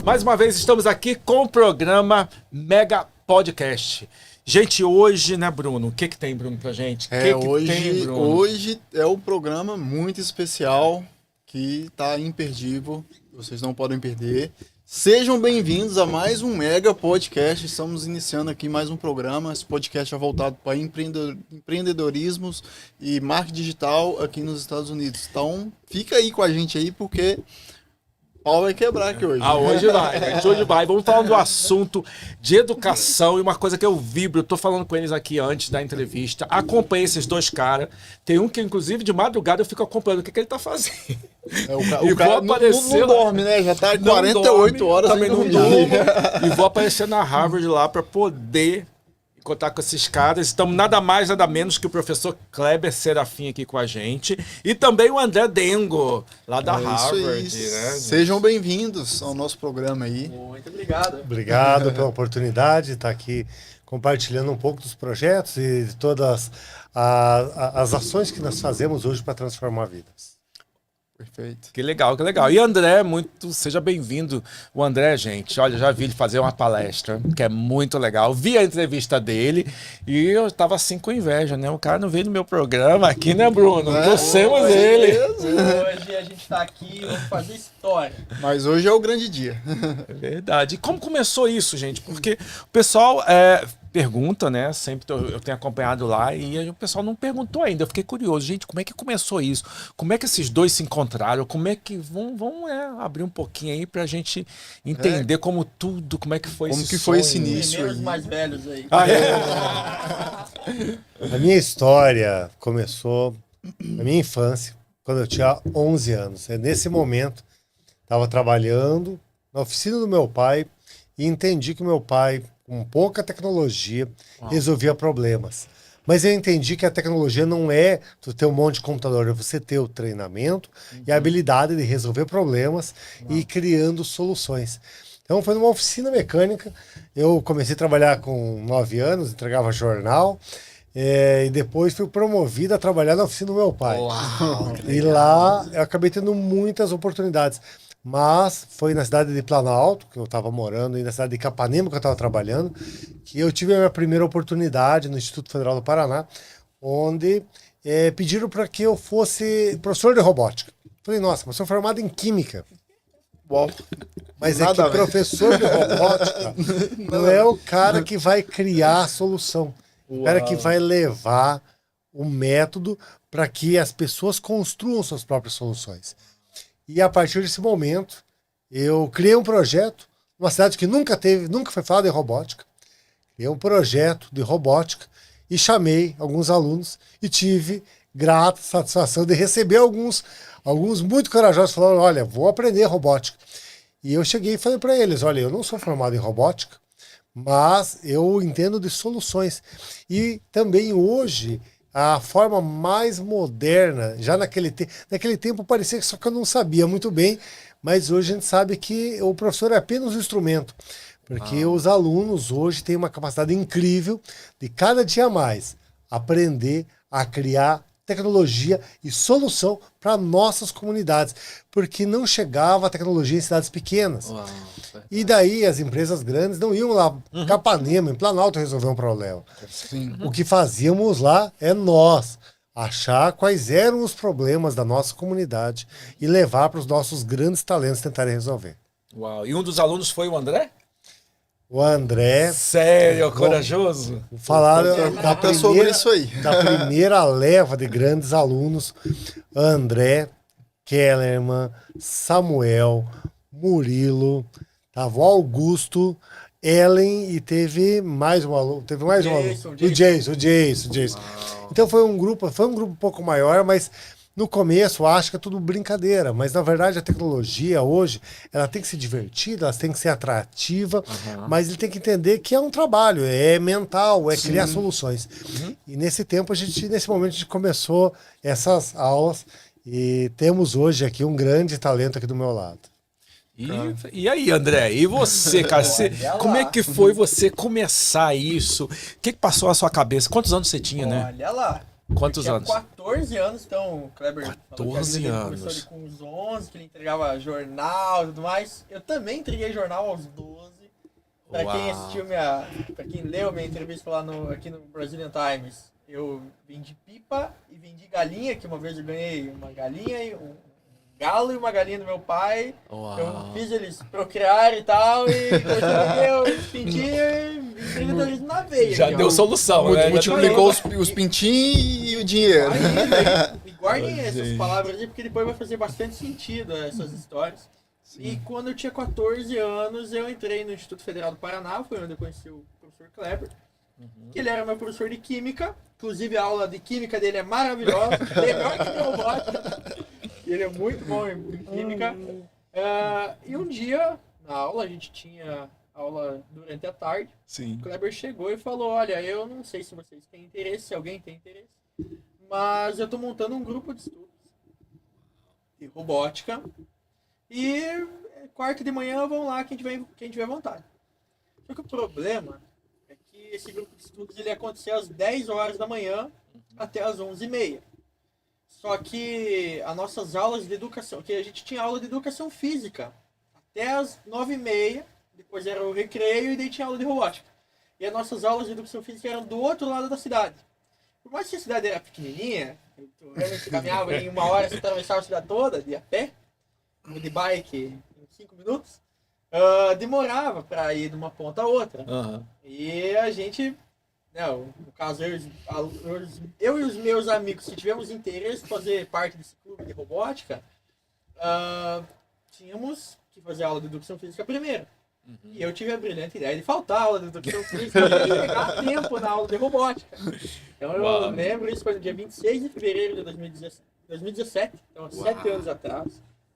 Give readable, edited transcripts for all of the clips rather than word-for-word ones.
Mais uma vez estamos aqui com o programa Mega Podcast. Gente, hoje, né, Bruno? O que tem, Bruno, pra gente? Hoje é um programa muito especial que tá imperdível. Vocês não podem perder. Sejam bem-vindos a mais um Mega Podcast. Estamos iniciando aqui mais um programa. Esse podcast é voltado para empreendedorismo e marketing digital aqui nos Estados Unidos. Então, fica aí com a gente aí, porque o pau vai quebrar aqui hoje. Hoje vai, gente. Hoje vai. Vamos falar do assunto de educação e uma coisa que eu vibro. Eu tô falando com eles aqui antes da entrevista. Acompanhei esses dois caras. Tem um que, inclusive, de madrugada eu fico acompanhando o que ele tá fazendo. O cara não dorme, né? Já tá 48 horas também não dorme. E vou aparecer na Harvard lá para poder contar com esses caras. Estamos nada mais, nada menos que o professor Kleber Serafim aqui com a gente. E também o André Dengo, lá da Harvard. Né? Sejam bem-vindos ao nosso programa aí. Muito obrigado. Obrigado pela oportunidade de estar aqui compartilhando um pouco dos projetos e de todas as ações que nós fazemos hoje para transformar vidas. Perfeito. Que legal, que legal. E André, seja bem-vindo. O André, gente, olha, já vi ele fazer uma palestra, que é muito legal. Vi a entrevista dele e eu tava assim com inveja, né? O cara não veio no meu programa aqui, né, Bruno? Torcemos ele. Hoje a gente tá aqui, vamos fazer história. Mas hoje é o grande dia. É verdade. E como começou isso, gente? Porque o pessoal pergunta, né? Sempre eu tenho acompanhado lá e o pessoal não perguntou ainda. Eu fiquei curioso, gente, como é que começou isso? Como é que esses dois se encontraram? Como é que vão abrir um pouquinho aí pra gente entender como é que foi como que foi esse início aí? Os mais velhos aí. A minha história começou na minha infância, quando eu tinha 11 anos. Nesse momento, estava trabalhando na oficina do meu pai e entendi que o meu pai, com pouca tecnologia, resolvia problemas. Mas eu entendi que a tecnologia não é tu ter um monte de computador, é você ter o treinamento e a habilidade de resolver problemas e ir criando soluções. Então foi numa oficina mecânica, eu comecei a trabalhar com 9 anos, entregava jornal, e depois fui promovido a trabalhar na oficina do meu pai. E lá eu acabei tendo muitas oportunidades. Mas foi na cidade de Planalto, que eu estava morando, e na cidade de Capanema, que eu estava trabalhando, que eu tive a minha primeira oportunidade no Instituto Federal do Paraná, onde pediram para que eu fosse professor de robótica. Falei, nossa, mas sou formado em Química. Bom, mas é que professor de robótica não é o cara que vai criar a solução. O cara que vai levar o método para que as pessoas construam suas próprias soluções. E a partir desse momento, eu criei um projeto, uma cidade que nunca foi falada em robótica. Criei um projeto de robótica e chamei alguns alunos e tive grata satisfação de receber alguns muito corajosos falando, olha, vou aprender robótica. E eu cheguei e falei para eles, olha, eu não sou formado em robótica, mas eu entendo de soluções. E também hoje, a forma mais moderna, já naquele tempo parecia que só que eu não sabia muito bem, mas hoje a gente sabe que o professor é apenas um instrumento, porque os alunos hoje têm uma capacidade incrível de cada dia mais aprender a criar tecnologia e solução para nossas comunidades, porque não chegava a tecnologia em cidades pequenas. E daí as empresas grandes não iam lá, Capanema, em Planalto, resolver um problema. O que fazíamos lá é nós achar quais eram os problemas da nossa comunidade e levar para os nossos grandes talentos tentarem resolver. Uau. E um dos alunos foi o André? O André... Sério, corajoso? Falaram sobre isso aí. Da primeira leva de grandes alunos, André, Kellerman, Samuel, Murilo, tava o Augusto, Ellen e teve mais um aluno. O Jason. Então foi um grupo um pouco maior, mas no começo acho que é tudo brincadeira, mas na verdade a tecnologia hoje, ela tem que ser divertida, ela tem que ser atrativa, mas ele tem que entender que é um trabalho, é mental, é criar soluções. E nesse momento a gente começou essas aulas e temos hoje aqui um grande talento aqui do meu lado. E aí, André? E você, cara? Como é que foi você começar isso? O que passou na sua cabeça? Quantos anos você tinha, né? Olha lá. Quantos tinha anos? 14 anos, então o Kleber falou que a 14 vida dele anos. começou ali com uns 11, que ele entregava jornal e tudo mais. Eu também entreguei jornal aos 12. Pra quem assistiu pra quem leu minha entrevista lá aqui no Brazilian Times, eu vendi pipa e vendi galinha, que uma vez eu ganhei uma galinha e um galo e uma galinha do meu pai. Uau. Eu fiz eles procriar e tal, e eu pintinho e empreendedorismo na veia. Já aqui, deu ó. solução, né? Multiplicou os pintinhos e o dinheiro. E guardem essas gente. palavras aí, porque depois vai fazer bastante sentido essas histórias. E quando eu tinha 14 anos, eu entrei no Instituto Federal do Paraná, foi onde eu conheci o professor Kleber, que ele era meu professor de Química, inclusive a aula de Química dele é maravilhosa, melhor que de robótica, ele é muito bom em Química. E um dia, na aula, a gente tinha aula durante a tarde, Sim. o Kleber chegou e falou, olha, eu não sei se vocês têm interesse, se alguém tem interesse, mas eu estou montando um grupo de estudos de robótica e quarta de manhã vão lá quem tiver vontade. Só que o problema é que esse grupo de estudos ele ia acontecer às 10 horas da manhã até às 11h30. Só que as nossas aulas de educação, que a gente tinha aula de educação física até às 9h30, depois era o recreio e daí tinha aula de robótica. E as nossas aulas de educação física eram do outro lado da cidade. Por mais que a cidade era pequenininha, eu realmente caminhava em 1 hora, você atravessava a cidade toda, de a pé, de bike em 5 minutos, demorava para ir de uma ponta a outra. Aham. E a gente, no caso, eu e os meus amigos, se tivemos interesse em fazer parte desse clube de robótica, tínhamos que fazer aula de educação física primeiro. E eu tive a brilhante ideia de faltar a aula de educação física para chegar a tempo na aula de robótica. Então eu lembro, isso foi no dia 26 de fevereiro de 2017, então 7 anos atrás.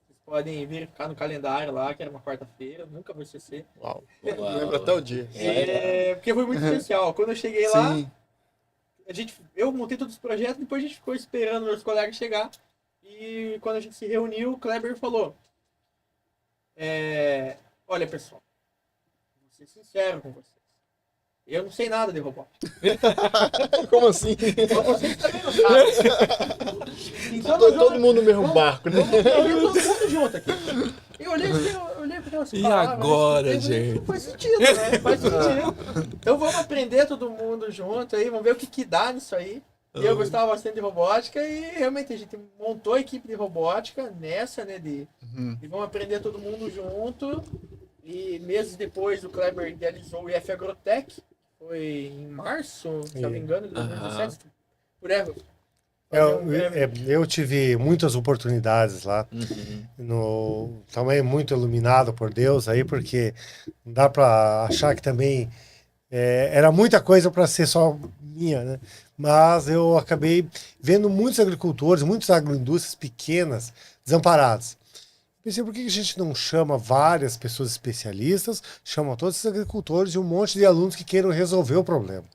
Vocês podem verificar no calendário lá, que era uma quarta-feira, nunca vou esquecer. Uau. Lembro até o dia. Porque foi muito especial. Quando eu cheguei lá, Sim. eu montei todos os projetos, depois a gente ficou esperando meus colegas chegar. E quando a gente se reuniu, o Kleber falou: olha, pessoal, vou ser sincero com vocês. Eu não sei nada de robótica. Como assim? Então vocês também não sabem. Então, Todo mundo no mesmo barco, né? todo mundo junto aqui. Eu olhei para aquelas E palavras, agora, eu falei, gente? não faz sentido, né? Faz sentido. Então vamos aprender todo mundo junto aí, vamos ver o que dá nisso aí. E eu gostava bastante de robótica e realmente a gente montou a equipe de robótica nessa, né? De vamos aprender todo mundo junto. E meses depois o Kleber idealizou o IF Agrotech. Foi em março, se não me engano, de 2017. Por aí. Eu tive muitas oportunidades lá, também muito iluminado por Deus aí, porque não dá para achar que também era muita coisa para ser só minha, né? Mas eu acabei vendo muitos agricultores, muitas agroindústrias pequenas desamparadas. Pensei, por que a gente não chama várias pessoas especialistas, chama todos esses agricultores e um monte de alunos que queiram resolver o problema.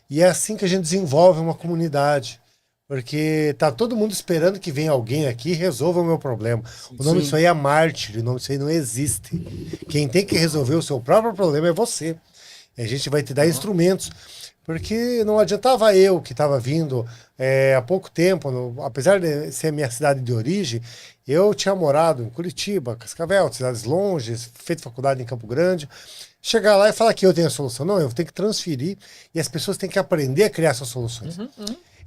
E é assim que a gente desenvolve uma comunidade. Porque tá todo mundo esperando que venha alguém aqui e resolva o meu problema. O nome disso aí é mártir, o nome disso aí não existe. Quem tem que resolver o seu próprio problema é você. E a gente vai te dar instrumentos. Porque não adiantava eu, que estava vindo há pouco tempo, apesar de ser minha cidade de origem, eu tinha morado em Curitiba, Cascavel, cidades longes, feito faculdade em Campo Grande. Chegar lá e falar que eu tenho a solução. Não, eu tenho que transferir e as pessoas têm que aprender a criar suas soluções.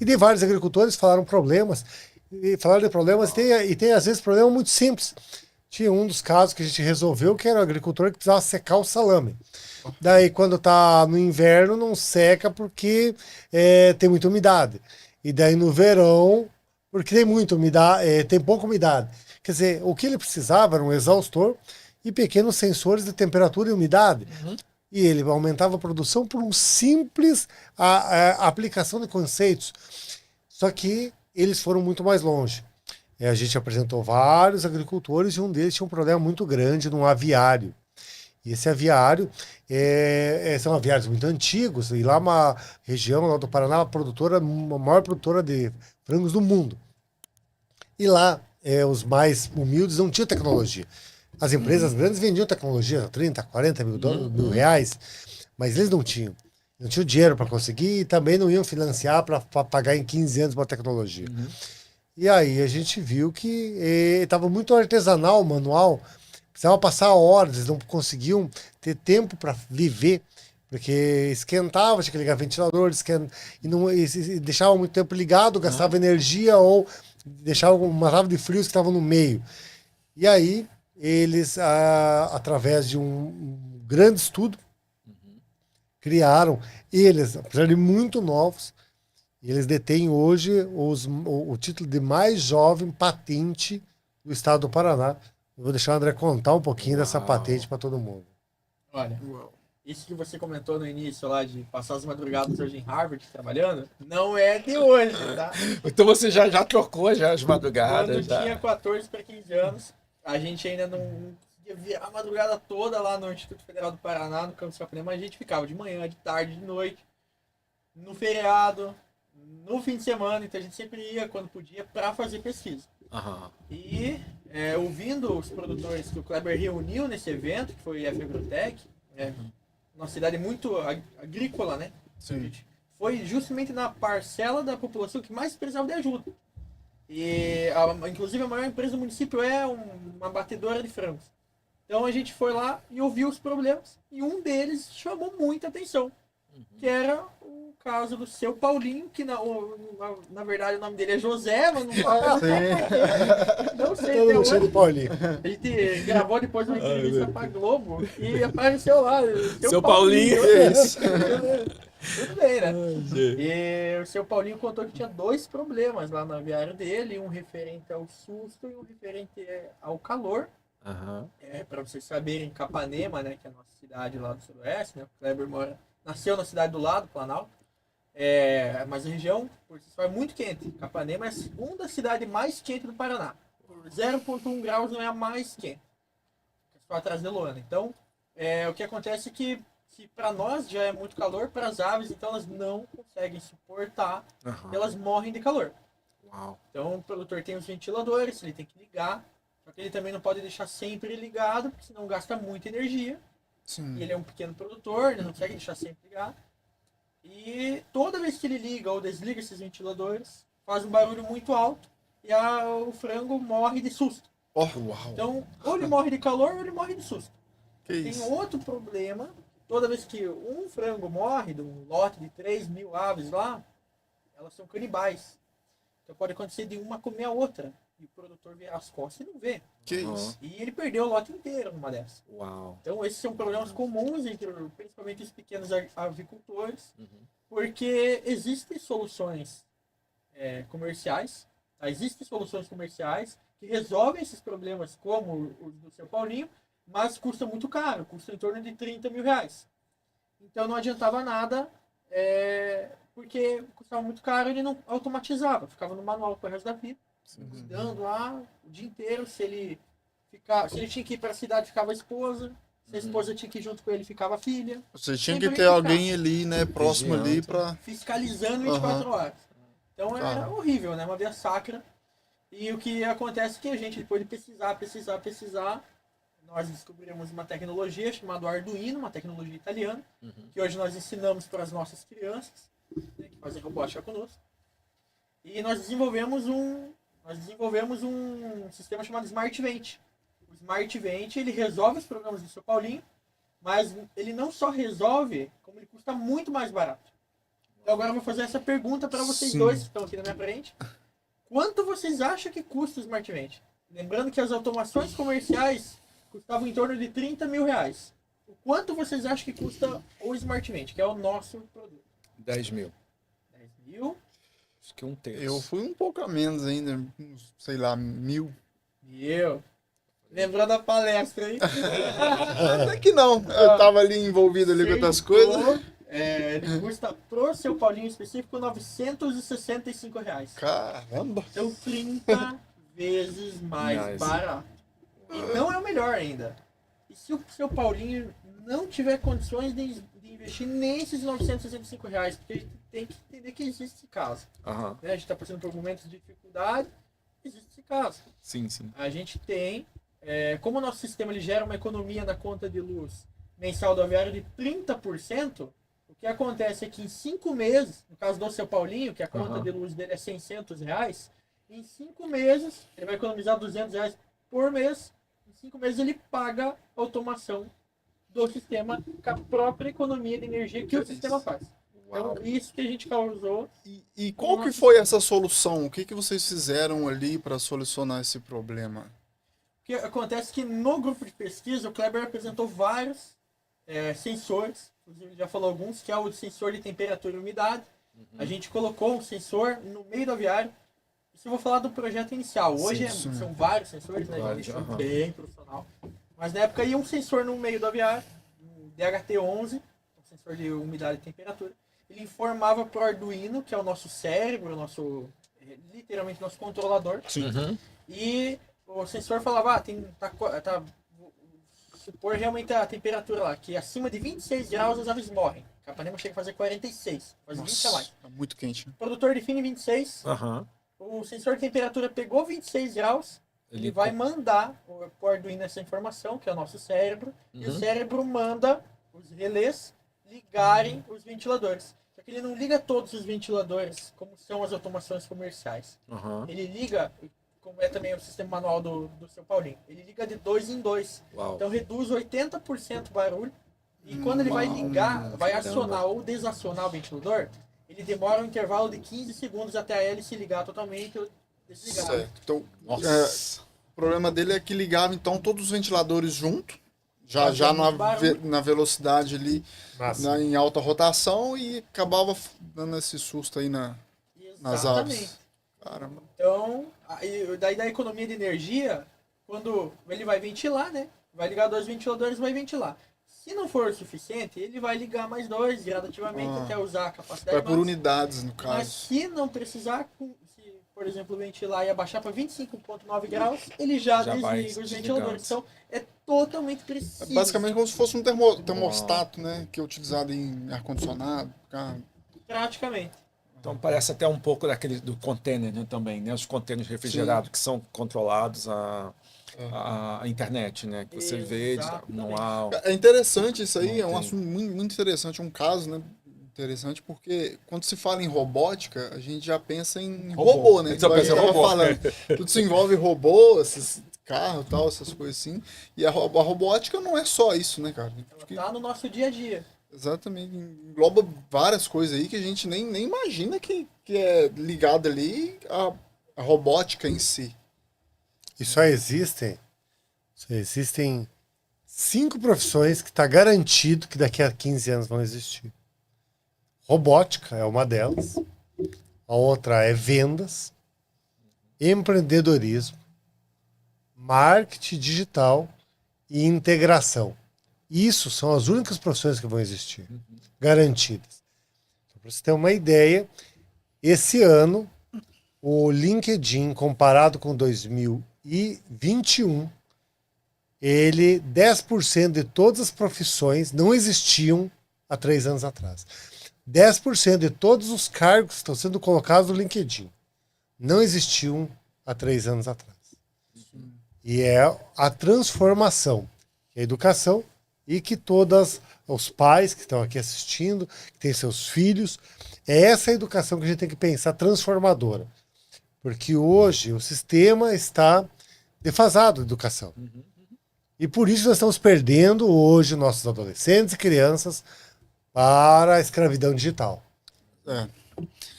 E de vários agricultores falaram problemas, e falaram de problemas, e tem às vezes problemas muito simples. Tinha um dos casos que a gente resolveu, que era o agricultor que precisava secar o salame. Daí, quando tá no inverno, não seca porque tem muita umidade. E daí, no verão, porque tem muita umidade, tem pouca umidade. Quer dizer, o que ele precisava era um exaustor e pequenos sensores de temperatura e umidade. E ele aumentava a produção por um simples aplicação de conceitos. Só que eles foram muito mais longe. A gente apresentou vários agricultores e um deles tinha um problema muito grande num aviário. E esse aviário são aviários muito antigos, e lá uma região lá do Paraná, a maior produtora de frangos do mundo. E lá, os mais humildes não tinham tecnologia. As empresas grandes vendiam tecnologia a 30, 40 mil reais, mas eles não tinham. Não tinha o dinheiro para conseguir e também não iam financiar para pagar em 15 anos uma tecnologia. E aí a gente viu que estava muito artesanal o manual, precisava passar horas, eles não conseguiam ter tempo para viver, porque esquentava, tinha que ligar ventilador, e deixava muito tempo ligado, gastava energia ou deixava uma tava de frios que estavam no meio. E aí eles, através de um grande estudo, criaram, eles, apesar de muito novos, eles detêm hoje o título de mais jovem patente do estado do Paraná. Eu vou deixar o André contar um pouquinho dessa patente para todo mundo. Olha, isso que você comentou no início lá de passar as madrugadas hoje em Harvard trabalhando, não é de hoje, tá? Então você já trocou já as madrugadas. Quando tinha 14 para 15 anos, a gente ainda não conseguia virar a madrugada toda lá no Instituto Federal do Paraná, no campus Capanema, mas a gente ficava de manhã, de tarde, de noite, no feriado, no fim de semana, então a gente sempre ia quando podia para fazer pesquisa. E ouvindo os produtores que o Kleber reuniu nesse evento, que foi a Fegrotec, uma cidade muito agrícola, né? Sim. Foi justamente na parcela da população que mais precisava de ajuda. E, inclusive, a maior empresa do município é uma batedora de frangos. Então a gente foi lá e ouviu os problemas, e um deles chamou muita atenção, que era o caso do seu Paulinho, que na verdade o nome dele é José, mas não fala. Não sei até Todo cheio de hoje. Paulinho. A gente gravou depois uma entrevista pra Globo e apareceu lá. Seu Paulinho. Tudo bem, né? E o seu Paulinho contou que tinha 2 problemas lá no aviário dele, um referente ao susto e um referente ao calor. Para vocês saberem, Capanema, né, que é a nossa cidade lá do sudoeste, né? O Kleber nasceu na cidade do lado, Planalto. Mas a região, por si só, é muito quente. Capanema é a segunda cidade mais quente do Paraná. Por 0,1 graus não é a mais quente. Só atrás de Luana. Então, o que acontece é que para nós já é muito calor, para as aves, então elas não conseguem suportar, elas morrem de calor. Então o produtor tem os ventiladores, ele tem que ligar, só que ele também não pode deixar sempre ligado, porque senão gasta muita energia. Sim. E ele é um pequeno produtor, ele não consegue deixar sempre ligado. E toda vez que ele liga ou desliga esses ventiladores, faz um barulho muito alto e o frango morre de susto. Então, ou ele morre de calor ou ele morre de susto. Tem outro problema. Toda vez que um frango morre, de um lote de 3.000 aves lá, elas são canibais. Então pode acontecer de uma comer a outra. E o produtor vê as costas e não vê. Que isso? E ele perdeu o lote inteiro numa dessas. Então esses são problemas comuns entre principalmente os pequenos avicultores. Porque existem soluções comerciais. Existem soluções comerciais que resolvem esses problemas, como o do seu Paulinho, mas custa muito caro, custa em torno de 30 mil reais. Então não adiantava nada, porque custava muito caro e ele não automatizava, ficava no manual pro resto da vida, cuidando lá o dia inteiro. Se ele tinha que ir para a cidade, ficava a esposa, se a esposa tinha que ir junto com ele, ficava a filha. Você tinha que ter alguém ali, né, próximo ali para fiscalizando 24 horas. Então era horrível, né, uma via sacra. E o que acontece é que a gente, depois de pesquisar, nós descobrimos uma tecnologia chamada Arduino, uma tecnologia italiana, que hoje nós ensinamos para as nossas crianças, né, que fazem robótica conosco. E nós desenvolvemos um sistema chamado Smart Vent. O Smart Vent, ele resolve os problemas do seu Paulinho, mas ele não só resolve, como ele custa muito mais barato. Então agora eu vou fazer essa pergunta para vocês dois que estão aqui na minha frente. Quanto vocês acham que custa o Smart Vent? Lembrando que as automações comerciais custavam em torno de 30 mil reais. O quanto vocês acham que custa o Smart Vent, que é o nosso produto? 10 mil. 10 mil? Acho que 1/3. Eu fui um pouco a menos ainda, uns, sei lá, 1.000. Lembrando da palestra, hein? Até que não, eu tava ali envolvido ali com outras coisas. Ele custa pro seu Paulinho específico 965 reais. Caramba! Então 30 vezes mais barato. E não é o melhor ainda. E se o seu Paulinho não tiver condições de investir nesses 965 reais, porque a gente tem que entender que existe esse caso. Né? A gente está passando por momentos de dificuldade, existe esse caso. Sim. A gente tem, como o nosso sistema ele gera uma economia na conta de luz mensal do aviário de 30%, o que acontece é que em 5 meses, no caso do seu Paulinho, que a conta de luz dele é R$ 600, em 5 meses ele vai economizar R$ 200 por mês. Em 5 meses ele paga a automação do sistema com a própria economia de energia que o sistema faz. Então, isso que a gente causou. E qual que foi essa solução? O que vocês fizeram ali para solucionar esse problema? O que acontece é que no grupo de pesquisa, o Kleber apresentou vários sensores, inclusive ele já falou alguns, que é o sensor de temperatura e umidade. A gente colocou um sensor no meio do aviário. Isso eu vou falar do projeto inicial. Hoje são vários sensores, né? A gente é bem profissional. Mas na época ia um sensor no meio do aviário, um DHT-11, um sensor de umidade e temperatura. Ele informava para o Arduino, que é o nosso cérebro, literalmente nosso controlador. E o sensor falava, supor realmente a temperatura lá, que acima de 26 graus as aves morrem. Capanema chega a fazer 46, quase 20 a mais. É muito quente. O produtor define 26, o sensor de temperatura pegou 26 graus, ele vai mandar para o Arduino essa informação, que é o nosso cérebro, e o cérebro manda os relés ligarem os ventiladores. Só que ele não liga todos os ventiladores, como são as automações comerciais. Ele liga, como é também o sistema manual do seu Paulinho, ele liga de 2 em 2. Então reduz 80% o barulho. E quando ele vai ligar, vai acionar ou desacionar o ventilador, ele demora um intervalo de 15 segundos até a hélice ligar totalmente ou desligar. Certo. Então, o problema dele é que ligava então todos os ventiladores junto, já na velocidade ali, em alta rotação, e acabava dando esse susto aí nas aves. Caramba. Então, daí da economia de energia, quando ele vai ventilar, né? Vai ligar 2 ventiladores e vai ventilar. Se não for o suficiente, ele vai ligar mais 2 gradativamente até usar a capacidade. Vai por unidades, no caso. Mas se não precisar, se, por exemplo, ventilar e abaixar para 25,9 graus, ele já desliga os ventiladores. Então, é totalmente preciso. É basicamente como se fosse um termostato, né? Que é utilizado em ar-condicionado, carro. Praticamente. Então parece até um pouco do container, né, também, né? Os containers refrigerados que são controlados a internet, né? Que você vê manual. É interessante isso aí, é um assunto muito interessante, um caso, né? Interessante porque quando se fala em robótica, a gente já pensa em robô, né? A gente já pensa em robô. Tudo se envolve robô, esses carros e tal, essas coisas assim. E a robótica não é só isso, né, cara? Ela tá no nosso dia a dia. Exatamente, engloba várias coisas aí que a gente nem imagina que é ligado ali a robótica em si. E só existem 5 profissões que está garantido que daqui a 15 anos vão existir. Robótica é uma delas, a outra é vendas, empreendedorismo, marketing digital e integração. Isso são as únicas profissões que vão existir, garantidas. Para você ter uma ideia, esse ano, o LinkedIn, comparado com 2021, 10% de todas as profissões não existiam há 3 anos atrás. 10% de todos os cargos que estão sendo colocados no LinkedIn não existiam há 3 anos atrás. E é a transformação, a educação, e que todos os pais que estão aqui assistindo, que têm seus filhos, é essa educação que a gente tem que pensar transformadora. Porque hoje o sistema está defasado de educação. E por isso nós estamos perdendo hoje nossos adolescentes e crianças para a escravidão digital.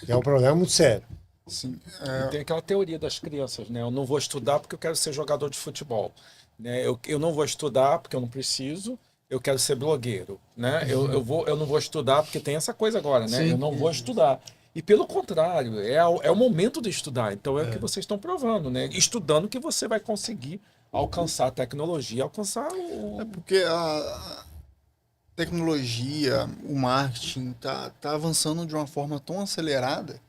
É um problema muito sério. Sim, Tem aquela teoria das crianças, né? Eu não vou estudar porque eu quero ser jogador de futebol. Né? Eu não vou estudar porque eu não preciso. Eu quero ser blogueiro, né? Eu não vou estudar porque tem essa coisa agora, né? Eu não vou estudar. E pelo contrário, é o momento de estudar. Então é o que vocês estão provando, né? Estudando que você vai conseguir alcançar a tecnologia, alcançar o... É porque a tecnologia, o marketing tá avançando de uma forma tão acelerada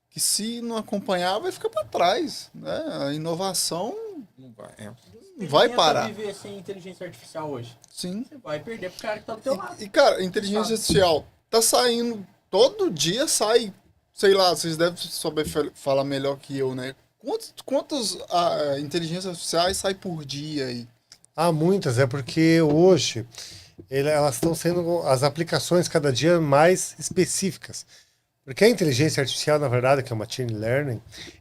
que se não acompanhar vai ficar para trás, né? A inovação não vai, não vai parar. Viver sem inteligência artificial hoje. Sim. Você vai perder pro cara que tá do teu lado. E cara, a inteligência artificial tá saindo, todo dia sai, sei lá, vocês devem saber falar melhor que eu, né? Quantas inteligências artificiais saem por dia aí? Há muitas, é porque hoje elas estão sendo as aplicações cada dia mais específicas. Porque a inteligência artificial, na verdade, que é o machine learning,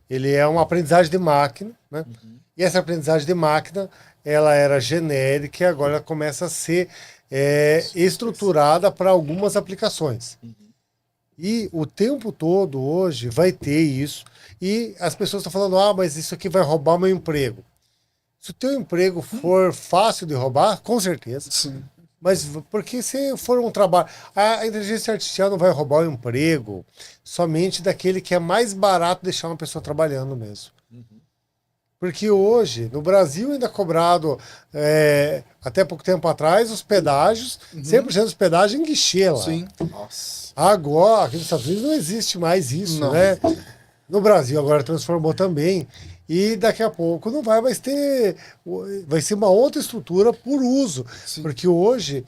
ele é uma aprendizagem de máquina, né? E essa aprendizagem de máquina, ela era genérica e agora ela começa a ser estruturada para algumas aplicações. E o tempo todo hoje vai ter isso. E as pessoas estão falando, mas isso aqui vai roubar meu emprego. Se o teu emprego for fácil de roubar, com certeza. Sim. Mas porque se for um trabalho... A inteligência artificial não vai roubar o emprego somente daquele que é mais barato deixar uma pessoa trabalhando mesmo. Porque hoje, no Brasil, ainda é cobrado, até pouco tempo atrás, os pedágios, 100% dos pedágios em guichê lá. Sim. Nossa. Agora, aqui nos Estados Unidos não existe mais isso, Não. né? No Brasil agora transformou também. E daqui a pouco não vai mais ter... Vai ser uma outra estrutura por uso. Sim. Porque hoje,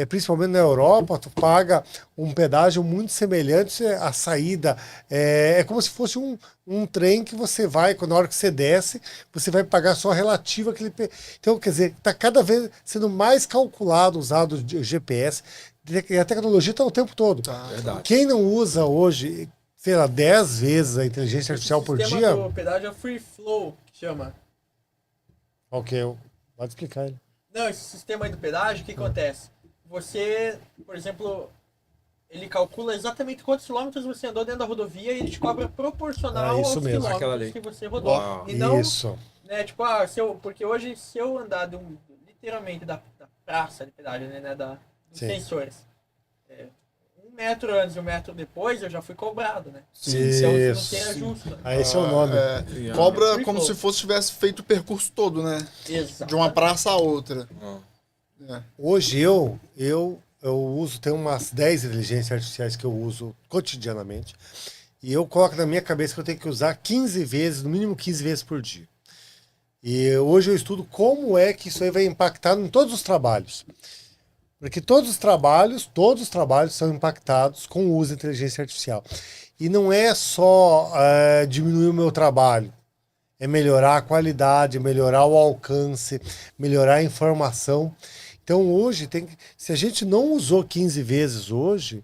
principalmente na Europa, tu paga um pedágio muito semelhante à saída. É como se fosse um trem que você vai, na hora que você desce, você vai pagar só relativo àquele... Então, quer dizer, está cada vez sendo mais calculado, usado o GPS. E a tecnologia está o tempo todo. Verdade. Quem não usa hoje, sei lá, 10 vezes a inteligência artificial por O dia... sistema do pedágio é Free Flow, que chama. Ok, pode explicar ele. Não, esse sistema aí do pedágio, o que acontece? Você, por exemplo, ele calcula exatamente quantos quilômetros você andou dentro da rodovia e ele te cobra proporcional isso aos mesmo. Aquela ali. quilômetros que você rodou. Uau. E não, Isso. né, tipo, porque hoje se eu andar literalmente da praça de pedágio, né, dos Sim. sensores, 1 metro antes e 1 metro depois, eu já fui cobrado, né? Sim. Então você não Isso. tem ajuste. Né? Esse é o nome. Cobra Free como flow. se fosse tivesse feito o percurso todo, né? Exato. De uma praça a outra. É. Hoje eu uso, tem umas 10 inteligências artificiais que eu uso cotidianamente. E eu coloco na minha cabeça que eu tenho que usar 15 vezes, no mínimo 15 vezes por dia. E hoje eu estudo como é que isso aí vai impactar em todos os trabalhos. Porque todos os trabalhos são impactados com o uso da inteligência artificial. E não é só diminuir o meu trabalho. É melhorar a qualidade, melhorar o alcance, melhorar a informação. Então hoje, se a gente não usou 15 vezes hoje,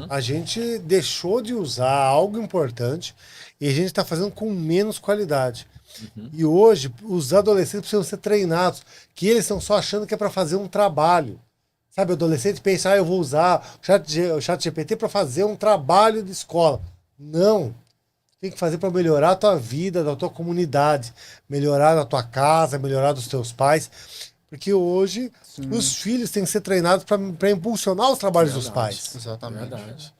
a gente deixou de usar algo importante e a gente está fazendo com menos qualidade. E hoje, os adolescentes precisam ser treinados, que eles estão só achando que é para fazer um trabalho. Sabe, o adolescente pensa, eu vou usar o chat GPT para fazer um trabalho de escola. Não. Tem que fazer para melhorar a tua vida, da tua comunidade, melhorar na tua casa, melhorar dos teus pais. Porque hoje os filhos têm que ser treinados para impulsionar os trabalhos dos pais. Exatamente. Verdade.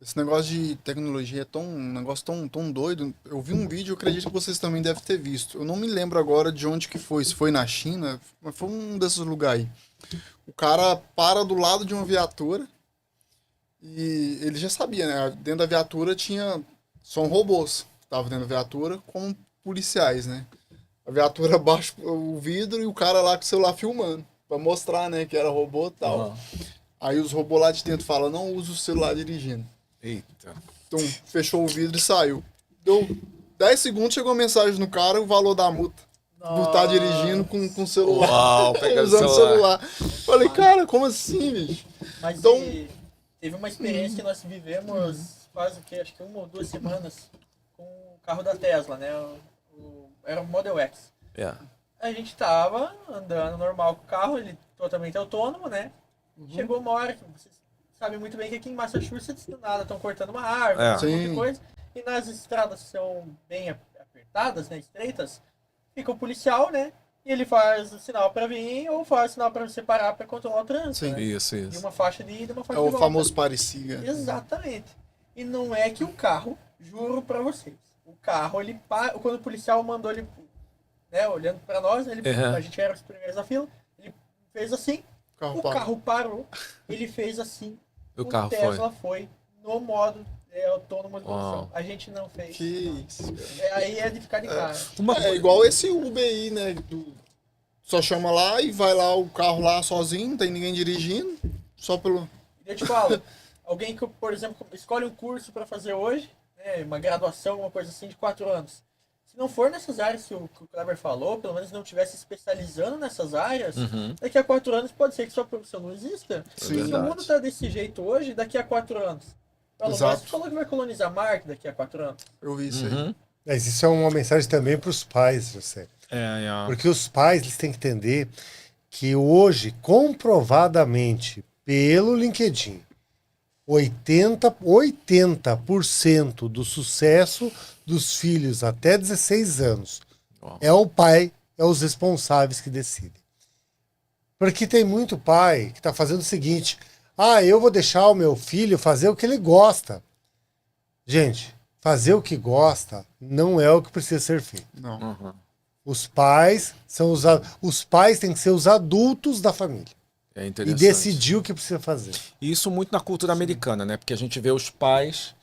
Esse negócio de tecnologia é um negócio tão doido. Eu vi um vídeo, eu acredito que vocês também devem ter visto. Eu não me lembro agora de onde que foi, se foi na China, mas foi um desses lugares aí. O cara para do lado de uma viatura e ele já sabia, né? Dentro da viatura são robôs que estavam dentro da viatura com policiais, né? A viatura baixa o vidro e o cara lá com o celular filmando, pra mostrar, né, que era robô e tal. Aí os robôs lá de dentro falam, não usa o celular dirigindo. Eita. Então, fechou o vidro e saiu. Deu 10 segundos, chegou a mensagem no cara, o valor da multa. Por estar dirigindo com o celular. Uau, pegando usando o celular. Falei, cara, como assim, bicho? Mas Então- teve uma experiência que nós vivemos quase que, acho que 1 ou 2 semanas com o carro da Tesla, né? Era o Model X. A gente tava andando normal com o carro, ele totalmente autônomo, né? Chegou uma hora que vocês sabem muito bem que aqui em Massachusetts do nada estão cortando uma árvore, um monte de Sim. coisa. E nas estradas são bem apertadas, né? Estreitas. Fica o policial, né? E ele faz o sinal pra vir ou faz o sinal pra você parar pra controlar o trânsito. Sim. Né? Isso, E isso. uma faixa de ida e uma É faixa de o volta. famoso parecia. Exatamente. E não é que o carro, juro pra vocês, o carro, ele quando o policial mandou ele, né, olhando pra nós, a gente era os primeiros da fila, ele fez assim, o carro parou, ele fez assim, O carro Tesla foi no modo autônomo de condução. Uau. A gente não fez. Que isso, cara. Aí é de ficar de cara. É igual esse Uber aí, né? Só chama lá e vai lá o carro lá sozinho, não tem ninguém dirigindo, só pelo... E eu te falo, alguém que, por exemplo, escolhe um curso pra fazer hoje, né, uma graduação, uma coisa assim, de 4 anos. Se não for nessas áreas que o Kleber falou, pelo menos não estivesse especializando nessas áreas, daqui a 4 anos pode ser que sua profissão não exista. Sim. Se o mundo tá desse jeito hoje, daqui a 4 anos. O Elon Musk falou que vai colonizar Marte daqui a 4 anos. Eu vi isso aí. Mas isso é uma mensagem também para os pais, você. Porque os pais eles têm que entender que hoje, comprovadamente, pelo LinkedIn, 80% do sucesso dos filhos até 16 anos é o pai, é os responsáveis que decidem. Porque tem muito pai que está fazendo o seguinte: eu vou deixar o meu filho fazer o que ele gosta. Gente, fazer o que gosta não é o que precisa ser feito. Não. Os pais têm que ser os adultos da família. É E interessante. decidir o que precisa fazer. Isso muito na cultura americana, né? Porque a gente vê os pais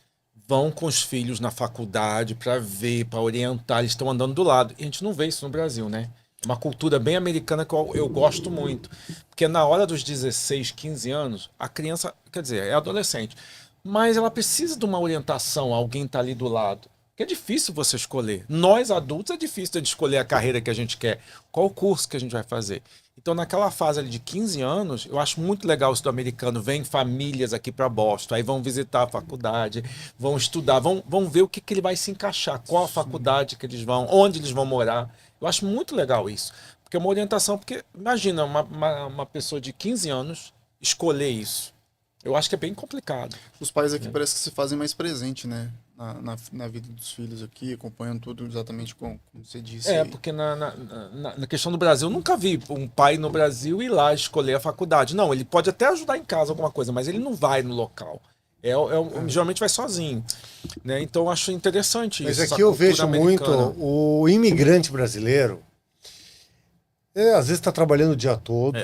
vão com os filhos na faculdade para ver, para orientar, eles estão andando do lado. E a gente não vê isso no Brasil, né? Uma cultura bem americana que eu gosto muito. Porque na hora dos 16, 15 anos, a criança, quer dizer, é adolescente, mas ela precisa de uma orientação, alguém tá ali do lado. Porque é difícil você escolher. Nós, adultos, é difícil de escolher a carreira que a gente quer. Qual o curso que a gente vai fazer? Então, naquela fase ali de 15 anos, eu acho muito legal isso do americano. Vem famílias aqui para Boston, aí vão visitar a faculdade, vão estudar, vão ver o que ele vai se encaixar, qual a faculdade que eles vão, onde eles vão morar. Eu acho muito legal isso. Porque é uma orientação, porque imagina uma pessoa de 15 anos escolher isso. Eu acho que é bem complicado. Os pais aqui parece que se fazem mais presente, né? Na vida dos filhos aqui, acompanhando tudo exatamente como você disse. Porque na questão do Brasil, eu nunca vi um pai no Brasil ir lá escolher a faculdade. Não, ele pode até ajudar em casa alguma coisa, mas ele não vai no local. Geralmente vai sozinho. Né? Então eu acho interessante isso. Mas aqui eu vejo muito o imigrante brasileiro, às vezes está trabalhando o dia todo,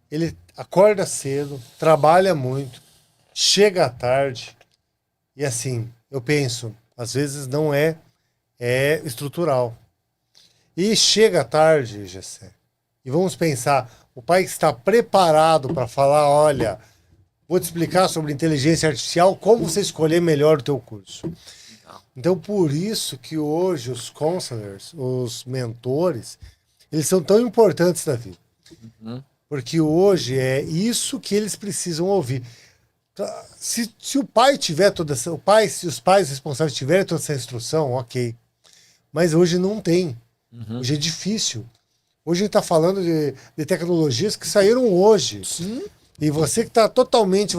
ele acorda cedo, trabalha muito, chega à tarde, e assim, eu penso, às vezes não é estrutural. E chega à tarde, Gessé, e vamos pensar, o pai está preparado para falar, olha, vou te explicar sobre inteligência artificial, como você escolher melhor o teu curso. Então, por isso que hoje os counselors, os mentores, eles são tão importantes na vida. Porque hoje é isso que eles precisam ouvir. Se o pai tiver toda essa... se os pais responsáveis tiverem toda essa instrução, ok. Mas hoje não tem. Hoje é difícil. Hoje a gente está falando de tecnologias que saíram hoje. Sim. E você que está totalmente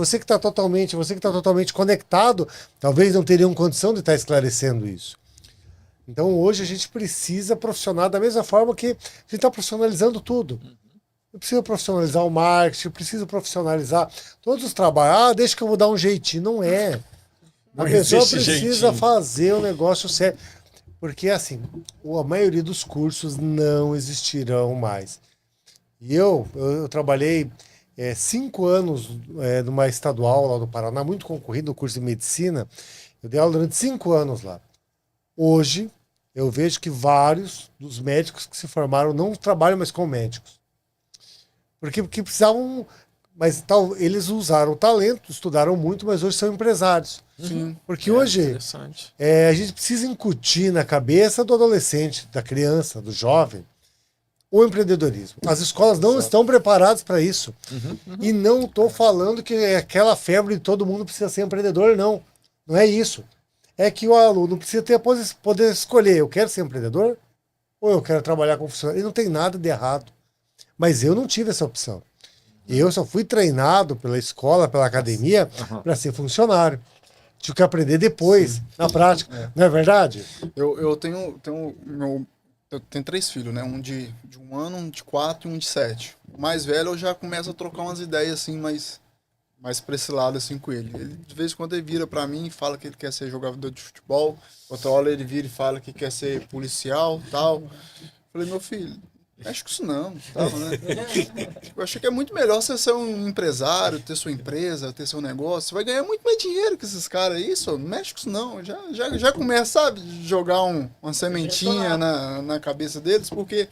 conectado, talvez não teriam condição de estar esclarecendo isso. Então hoje a gente precisa profissional da mesma forma que a gente está profissionalizando tudo. Eu preciso profissionalizar o marketing, eu preciso profissionalizar todos os trabalhos. Deixa que eu vou dar um jeitinho. Não é. A pessoa precisa fazer o negócio sério. Porque, assim, a maioria dos cursos não existirão mais. E eu trabalhei 5 anos numa estadual lá do Paraná, muito concorrido no curso de medicina. Eu dei aula durante 5 anos lá. Hoje, eu vejo que vários dos médicos que se formaram não trabalham mais com médicos. Porque precisavam... Mas eles usaram o talento, estudaram muito, mas hoje são empresários. Sim. Porque hoje a gente precisa incutir na cabeça do adolescente, da criança, do jovem, o empreendedorismo. As escolas não estão preparadas para isso. E não estou falando que é aquela febre de todo mundo precisa ser empreendedor, não. Não é isso. É que o aluno precisa ter poder escolher. Eu quero ser empreendedor ou eu quero trabalhar como funcionário. E não tem nada de errado. Mas eu não tive essa opção. Eu só fui treinado pela escola, pela academia, para ser funcionário. Tive que aprender depois, na prática. Não é verdade? Eu tenho 3 filhos, né? Um de 1 ano, um de 4 e um de 7. O mais velho eu já começo a trocar umas ideias assim, mais pra esse lado assim com ele. Ele de vez em quando ele vira pra mim e fala que ele quer ser jogador de futebol. Outra hora ele vira e fala que quer ser policial, tal. Falei, meu filho, mexe com isso não, tal, né? Eu achei que é muito melhor você ser um empresário, ter sua empresa, ter seu negócio. Você vai ganhar muito mais dinheiro que esses caras aí, só não mexe com isso não. Já começa, sabe, jogar uma sementinha na cabeça deles, porque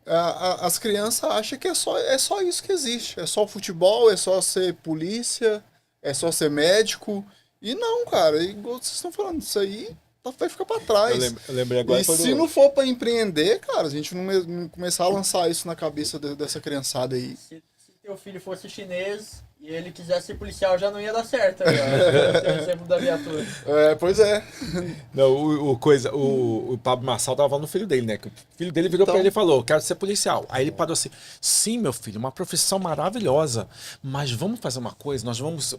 as crianças acham que é só isso que existe. É só futebol, é só ser polícia, é só ser médico. E não, cara, igual vocês estão falando, isso aí vai ficar pra trás. Eu lembrei agora. E se não for pra empreender, cara, a gente não começar a lançar isso na cabeça dessa criançada aí. Se teu filho fosse chinês e ele quisesse ser policial, já não ia dar certo. O exemplo da viatura. Pois é. Não, o Pablo Marçal tava falando do filho dele, né? Que o filho dele virou Então. pra ele e falou: quero ser policial. Aí ele parou assim: sim, meu filho, uma profissão maravilhosa, mas vamos fazer uma coisa,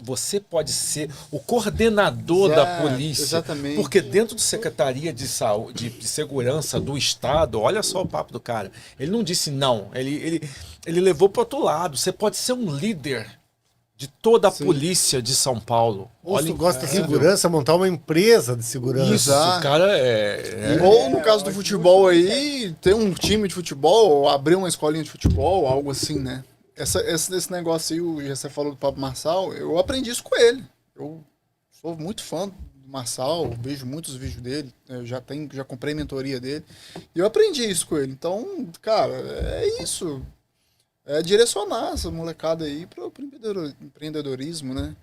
você pode ser o coordenador da polícia. Exatamente. Porque dentro da Secretaria de Saúde, de Segurança do Estado, olha só o papo do cara. Ele não disse não, ele levou para outro lado. Você pode ser um líder de toda a polícia de São Paulo. Ou se tu gosta de segurança, montar uma empresa de segurança. Isso, o cara Ou no caso do futebol aí, ter um time de futebol, ou abrir uma escolinha de futebol, algo assim, né? Esse negócio aí, você falou do Pablo Marçal, eu aprendi isso com ele. Eu sou muito fã do Marçal, vejo muitos vídeos dele, eu já comprei mentoria dele, e eu aprendi isso com ele. Então, cara, é isso. É direcionar essa molecada aí para o empreendedorismo, né?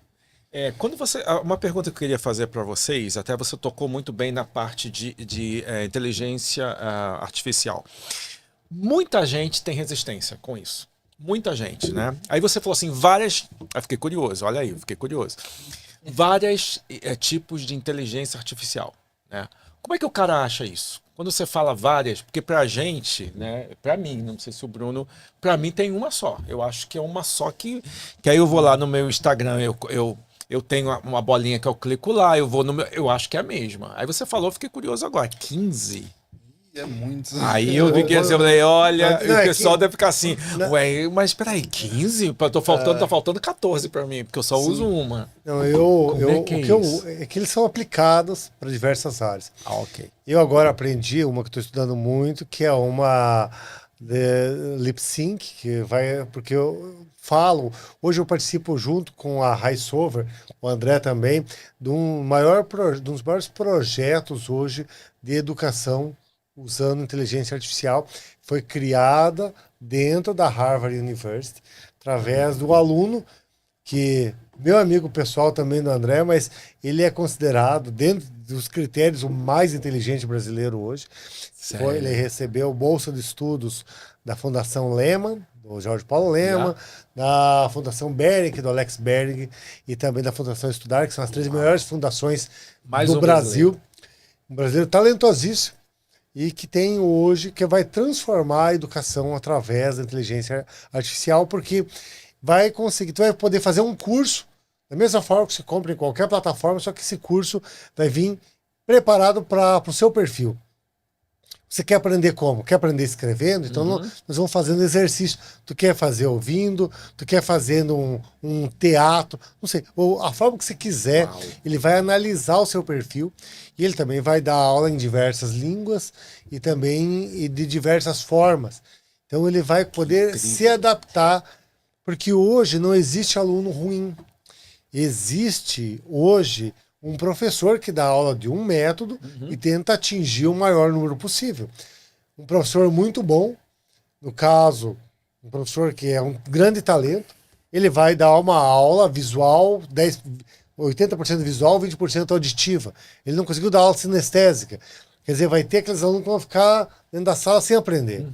Quando uma pergunta que eu queria fazer para vocês, até você tocou muito bem na parte de inteligência artificial. Muita gente tem resistência com isso. Muita gente, né? Aí você falou assim, Aí fiquei curioso, olha aí, fiquei curioso. Vários tipos de inteligência artificial, né? Como é que o cara acha isso? Quando você fala várias, porque pra gente, né, pra mim, não sei se o Bruno, pra mim tem uma só. Eu acho que é uma só que aí eu vou lá no meu Instagram, eu tenho uma bolinha que eu clico lá, eu acho que é a mesma. Aí você falou, fiquei curioso agora, 15? É muito. Aí eu vi que eu falei, olha, Não, o pessoal que- deve ficar assim, Não. ué, mas peraí, 15? Tá faltando 14 pra mim, porque eu só uso uma. Não, Como é que é é que eles são aplicados para diversas áreas. Ok. Eu agora aprendi uma que estou estudando muito, que é uma de lip sync, porque eu falo, hoje eu participo junto com a Highsover, o André também, de um de um dos maiores projetos hoje de educação usando inteligência artificial. Foi criada dentro da Harvard University, através do aluno que, meu amigo pessoal também do André, mas ele é considerado, dentro dos critérios, o mais inteligente brasileiro hoje. Ele recebeu bolsa de estudos da Fundação Lehman, do Jorge Paulo Lehman, da Fundação Bering, do Alex Bering, e também da Fundação Estudar, que são as 3 melhores fundações Mais do um Brasil. Um brasileiro talentosíssimo e que tem hoje, que vai transformar a educação através da inteligência artificial, porque tu vai poder fazer um curso da mesma forma que você compra em qualquer plataforma, só que esse curso vai vir preparado para o seu perfil. Você quer aprender como? Quer aprender escrevendo? Então nós vamos fazendo exercício. Tu quer fazer ouvindo, tu quer fazendo um teatro, não sei, ou a forma que você quiser. Uau. Ele vai analisar o seu perfil e ele também vai dar aula em diversas línguas e também de diversas formas. Então ele vai poder se adaptar, porque hoje não existe aluno ruim. Existe hoje um professor que dá aula de um método e tenta atingir o maior número possível. Um professor muito bom, no caso, um professor que é um grande talento, ele vai dar uma aula visual, 80% visual, 20% auditiva. Ele não conseguiu dar aula sinestésica. Quer dizer, vai ter aqueles alunos que vão ficar dentro da sala sem aprender.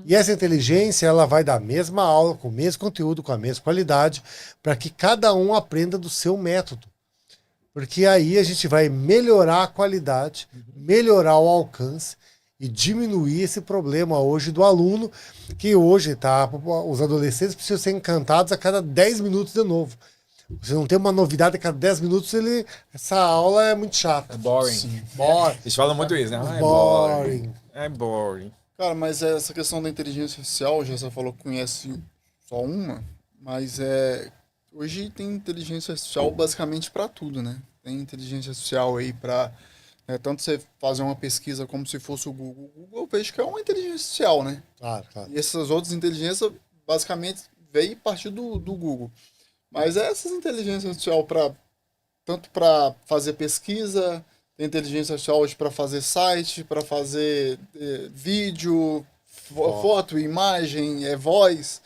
E essa inteligência, ela vai dar a mesma aula, com o mesmo conteúdo, com a mesma qualidade, para que cada um aprenda do seu método. Porque aí a gente vai melhorar a qualidade, melhorar o alcance e diminuir esse problema hoje do aluno, que hoje os adolescentes precisam ser encantados a cada 10 minutos de novo. Você não tem uma novidade a cada 10 minutos, essa aula é muito chata. É boring. Sim. Boring. Eles falam muito isso, né? Ah, é Boring. boring. É boring. Cara, mas essa questão da inteligência artificial, já você falou que conhece só uma, mas hoje tem inteligência artificial basicamente para tudo, né? Tem inteligência artificial aí para tanto você fazer uma pesquisa como se fosse o Google. O Google eu vejo que é uma inteligência artificial, né? Claro. E essas outras inteligências basicamente veio a partir do Google. Mas essas inteligências artificial tanto para fazer pesquisa, tem inteligência artificial hoje para fazer site, para fazer vídeo, foto, imagem, voz.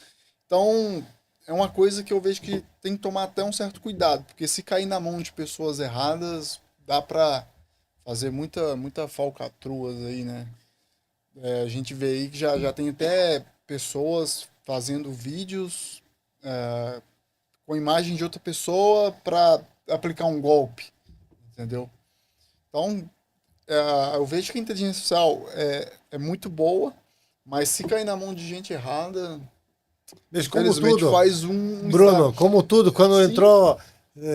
Então, é uma coisa que eu vejo que tem que tomar até um certo cuidado, porque se cair na mão de pessoas erradas, dá para fazer muita falcatruas aí, né? A gente vê aí que já tem até pessoas fazendo vídeos com imagem de outra pessoa para aplicar um golpe, entendeu? Então, eu vejo que a inteligência artificial é muito boa, mas se cair na mão de gente errada, Mas como infelizmente tudo, faz um Bruno, estrago. como tudo, quando Sim. entrou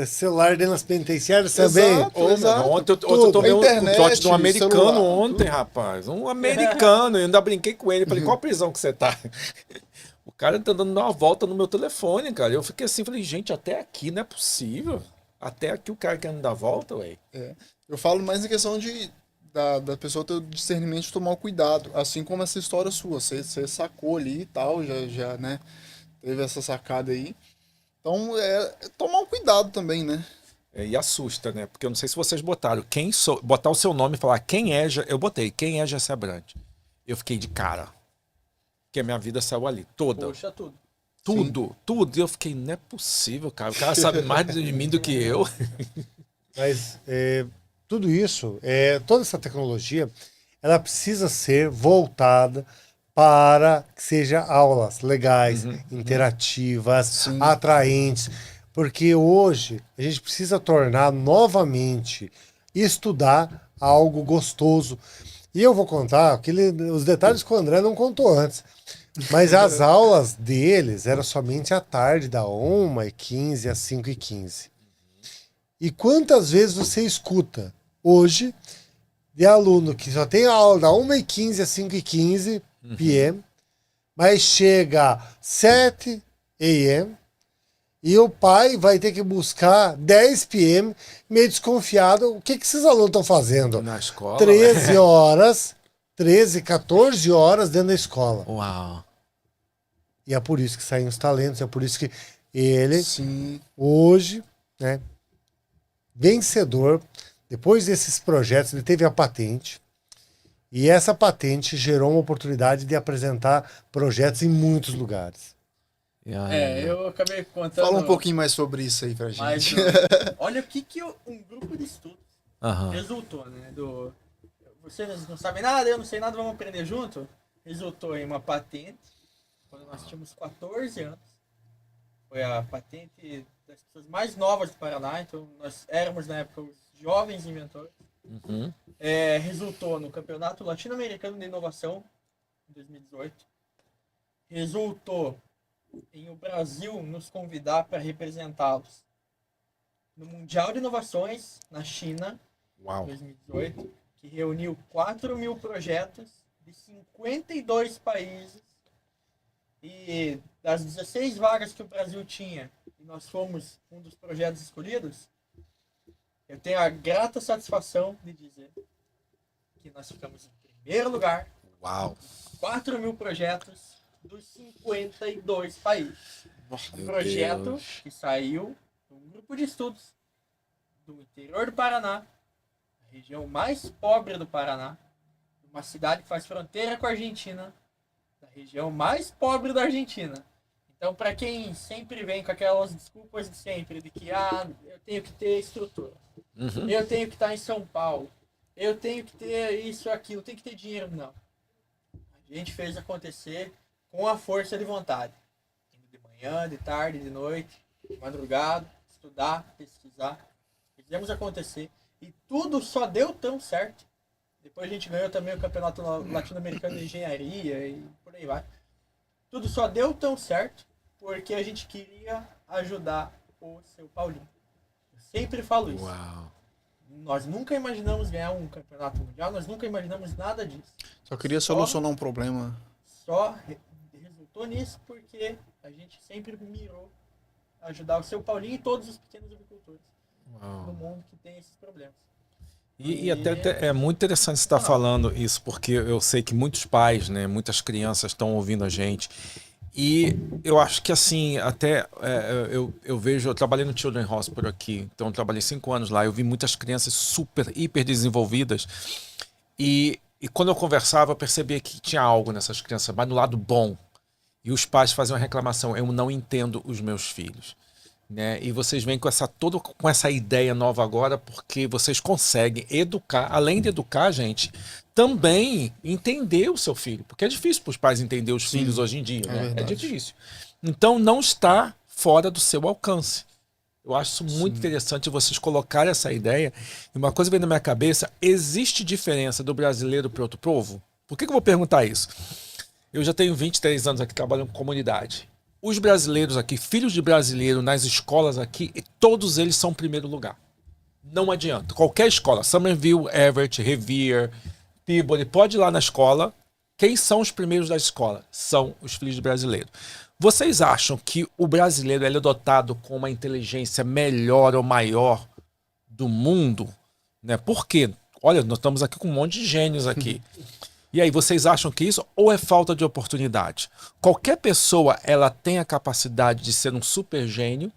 celular dentro das penitenciárias também. Exato. Ontem eu tomei um Internet, trote de um americano celular, ontem, tudo. rapaz. Um americano. Eu ainda brinquei com ele. Falei, qual prisão que você tá? O cara tá dando uma volta no meu telefone, cara. Eu fiquei assim, falei, gente, até aqui não é possível. Até aqui o cara querendo dar volta, ué. Eu falo mais em questão da pessoa ter o discernimento de tomar o cuidado, assim como essa história sua. Você sacou ali e tal, já né, teve essa sacada aí. Então, tomar um cuidado também, né? E assusta, né? Porque eu não sei se vocês botaram. Botar o seu nome e falar quem é. Eu botei, quem é Jessé Brant? Eu fiquei de cara. Porque a minha vida saiu ali, toda. Poxa, tudo. Tudo. E eu fiquei, não é possível, cara. O cara sabe mais de mim do que eu. Mas tudo isso, toda essa tecnologia, ela precisa ser voltada para que seja aulas legais, interativas, Sim. atraentes, porque hoje a gente precisa tornar novamente estudar algo gostoso. E eu vou contar os detalhes que o André não contou antes. Mas as aulas deles eram somente à tarde, da 1h15 às 5h15. E quantas vezes você escuta hoje de aluno que só tem aula da 1h15 às 5h15 p.m., mas chega 7 a.m., e o pai vai ter que buscar 10 p.m., meio desconfiado. O que esses alunos estão fazendo? Na escola. 13 horas, 13, 14 horas dentro da escola. Uau. E é por isso que saem os talentos, é por isso que ele, Sim. hoje, né, vencedor, depois desses projetos, ele teve a patente. E essa patente gerou uma oportunidade de apresentar projetos em muitos lugares. Eu acabei contando. Fala um pouquinho mais sobre isso aí pra gente. Mas, olha o que um grupo de estudos resultou, né? Vocês não sabem nada, eu não sei nada, vamos aprender junto? Resultou em uma patente, quando nós tínhamos 14 anos. Foi a patente das pessoas mais novas do Paraná, então nós éramos, na época, os jovens inventores. Resultou no Campeonato Latino-Americano de Inovação, em 2018. Resultou em o Brasil nos convidar para representá-los no Mundial de Inovações na China, em 2018, que reuniu 4.000 projetos de 52 países, e das 16 vagas que o Brasil tinha, e nós fomos um dos projetos escolhidos, eu tenho a grata satisfação de dizer que nós ficamos em primeiro lugar. Uau. 4.000 projetos dos 52 países. Um projeto que saiu de um grupo de estudos do interior do Paraná, a região mais pobre do Paraná, uma cidade que faz fronteira com a Argentina, da região mais pobre da Argentina. Então, para quem sempre vem com aquelas desculpas de sempre, de que eu tenho que ter estrutura, eu tenho que estar em São Paulo, eu tenho que ter isso, aquilo, tenho que ter dinheiro, não. A gente fez acontecer com a força de vontade. Indo de manhã, de tarde, de noite, de madrugada, estudar, pesquisar. Fizemos acontecer. E tudo só deu tão certo. Depois a gente ganhou também o Campeonato Latino-Americano de Engenharia e por aí vai. Tudo só deu tão certo porque a gente queria ajudar o seu Paulinho. Eu sempre falo isso. Uau. Nós nunca imaginamos ganhar um campeonato mundial, nós nunca imaginamos nada disso. Só queria solucionar um problema. Só resultou nisso porque a gente sempre mirou ajudar o seu Paulinho e todos os pequenos agricultores no mundo que tem esses problemas. E até é muito interessante você estar falando isso, porque eu sei que muitos pais, né, muitas crianças estão ouvindo a gente. E eu acho que assim, até eu vejo, eu trabalhei no Children's Hospital aqui, então eu trabalhei 5 anos lá, eu vi muitas crianças super, hiper desenvolvidas. E quando eu conversava, eu percebia que tinha algo nessas crianças, mas no lado bom. E os pais faziam uma reclamação, eu não entendo os meus filhos. né? E vocês vêm com essa ideia nova agora, porque vocês conseguem educar, além de educar, gente, também entender o seu filho. Porque é difícil para os pais entender os filhos hoje em dia, né? É difícil. Então não está fora do seu alcance. Eu acho isso muito interessante vocês colocarem essa ideia. E uma coisa vem na minha cabeça, existe diferença do brasileiro para outro povo? Por que eu vou perguntar isso? Eu já tenho 23 anos aqui trabalhando com comunidade. Os brasileiros aqui, filhos de brasileiro nas escolas aqui, todos eles são primeiro lugar. Não adianta. Qualquer escola, Somerville, Everett, Revere, Peabody, pode ir lá na escola. Quem são os primeiros da escola? São os filhos de brasileiro. Vocês acham que o brasileiro ele é dotado com uma inteligência melhor ou maior do mundo? Né? Por quê? Olha, nós estamos aqui com um monte de gênios aqui. E aí, vocês acham que isso ou é falta de oportunidade? Qualquer pessoa, ela tem a capacidade de ser um super gênio,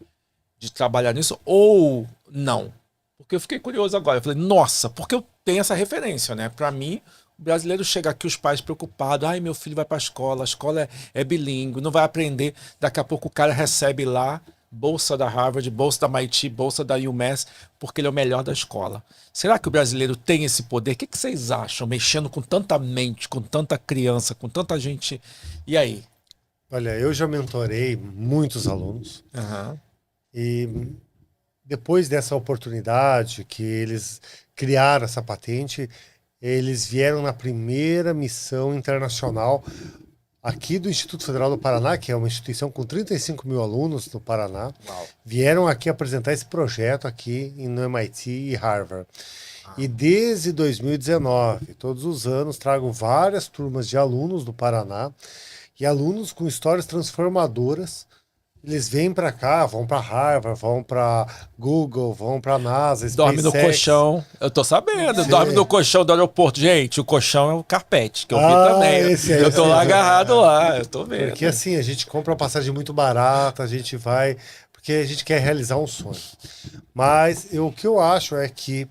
de trabalhar nisso, ou não? Porque eu fiquei curioso agora. Eu falei, nossa, porque eu tenho essa referência, né? Para mim, o brasileiro chega aqui, os pais preocupados. Ai, meu filho vai para a escola é bilíngue, não vai aprender. Daqui a pouco o cara recebe lá bolsa da Harvard, bolsa da MIT, bolsa da UMass, porque ele é o melhor da escola. Será que o brasileiro tem esse poder? O que vocês acham? Mexendo com tanta mente, com tanta criança, com tanta gente. E aí? Olha, eu já mentorei muitos alunos. E depois dessa oportunidade que eles criaram essa patente, eles vieram na primeira missão internacional aqui do Instituto Federal do Paraná, que é uma instituição com 35 mil alunos no Paraná. Uau. Vieram aqui apresentar esse projeto aqui no MIT e Harvard. E desde 2019, todos os anos, trago várias turmas de alunos do Paraná e alunos com histórias transformadoras. Eles vêm para cá, vão para Harvard, vão para Google, vão para NASA, Dorme no colchão. Eu tô sabendo. Dorme no colchão do aeroporto. Gente, o colchão é o carpete, que eu vi também. Eu tô lá agarrado lá, eu tô vendo. Porque assim, a gente compra uma passagem muito barata, a gente vai... Porque a gente quer realizar um sonho. Mas o que eu acho é que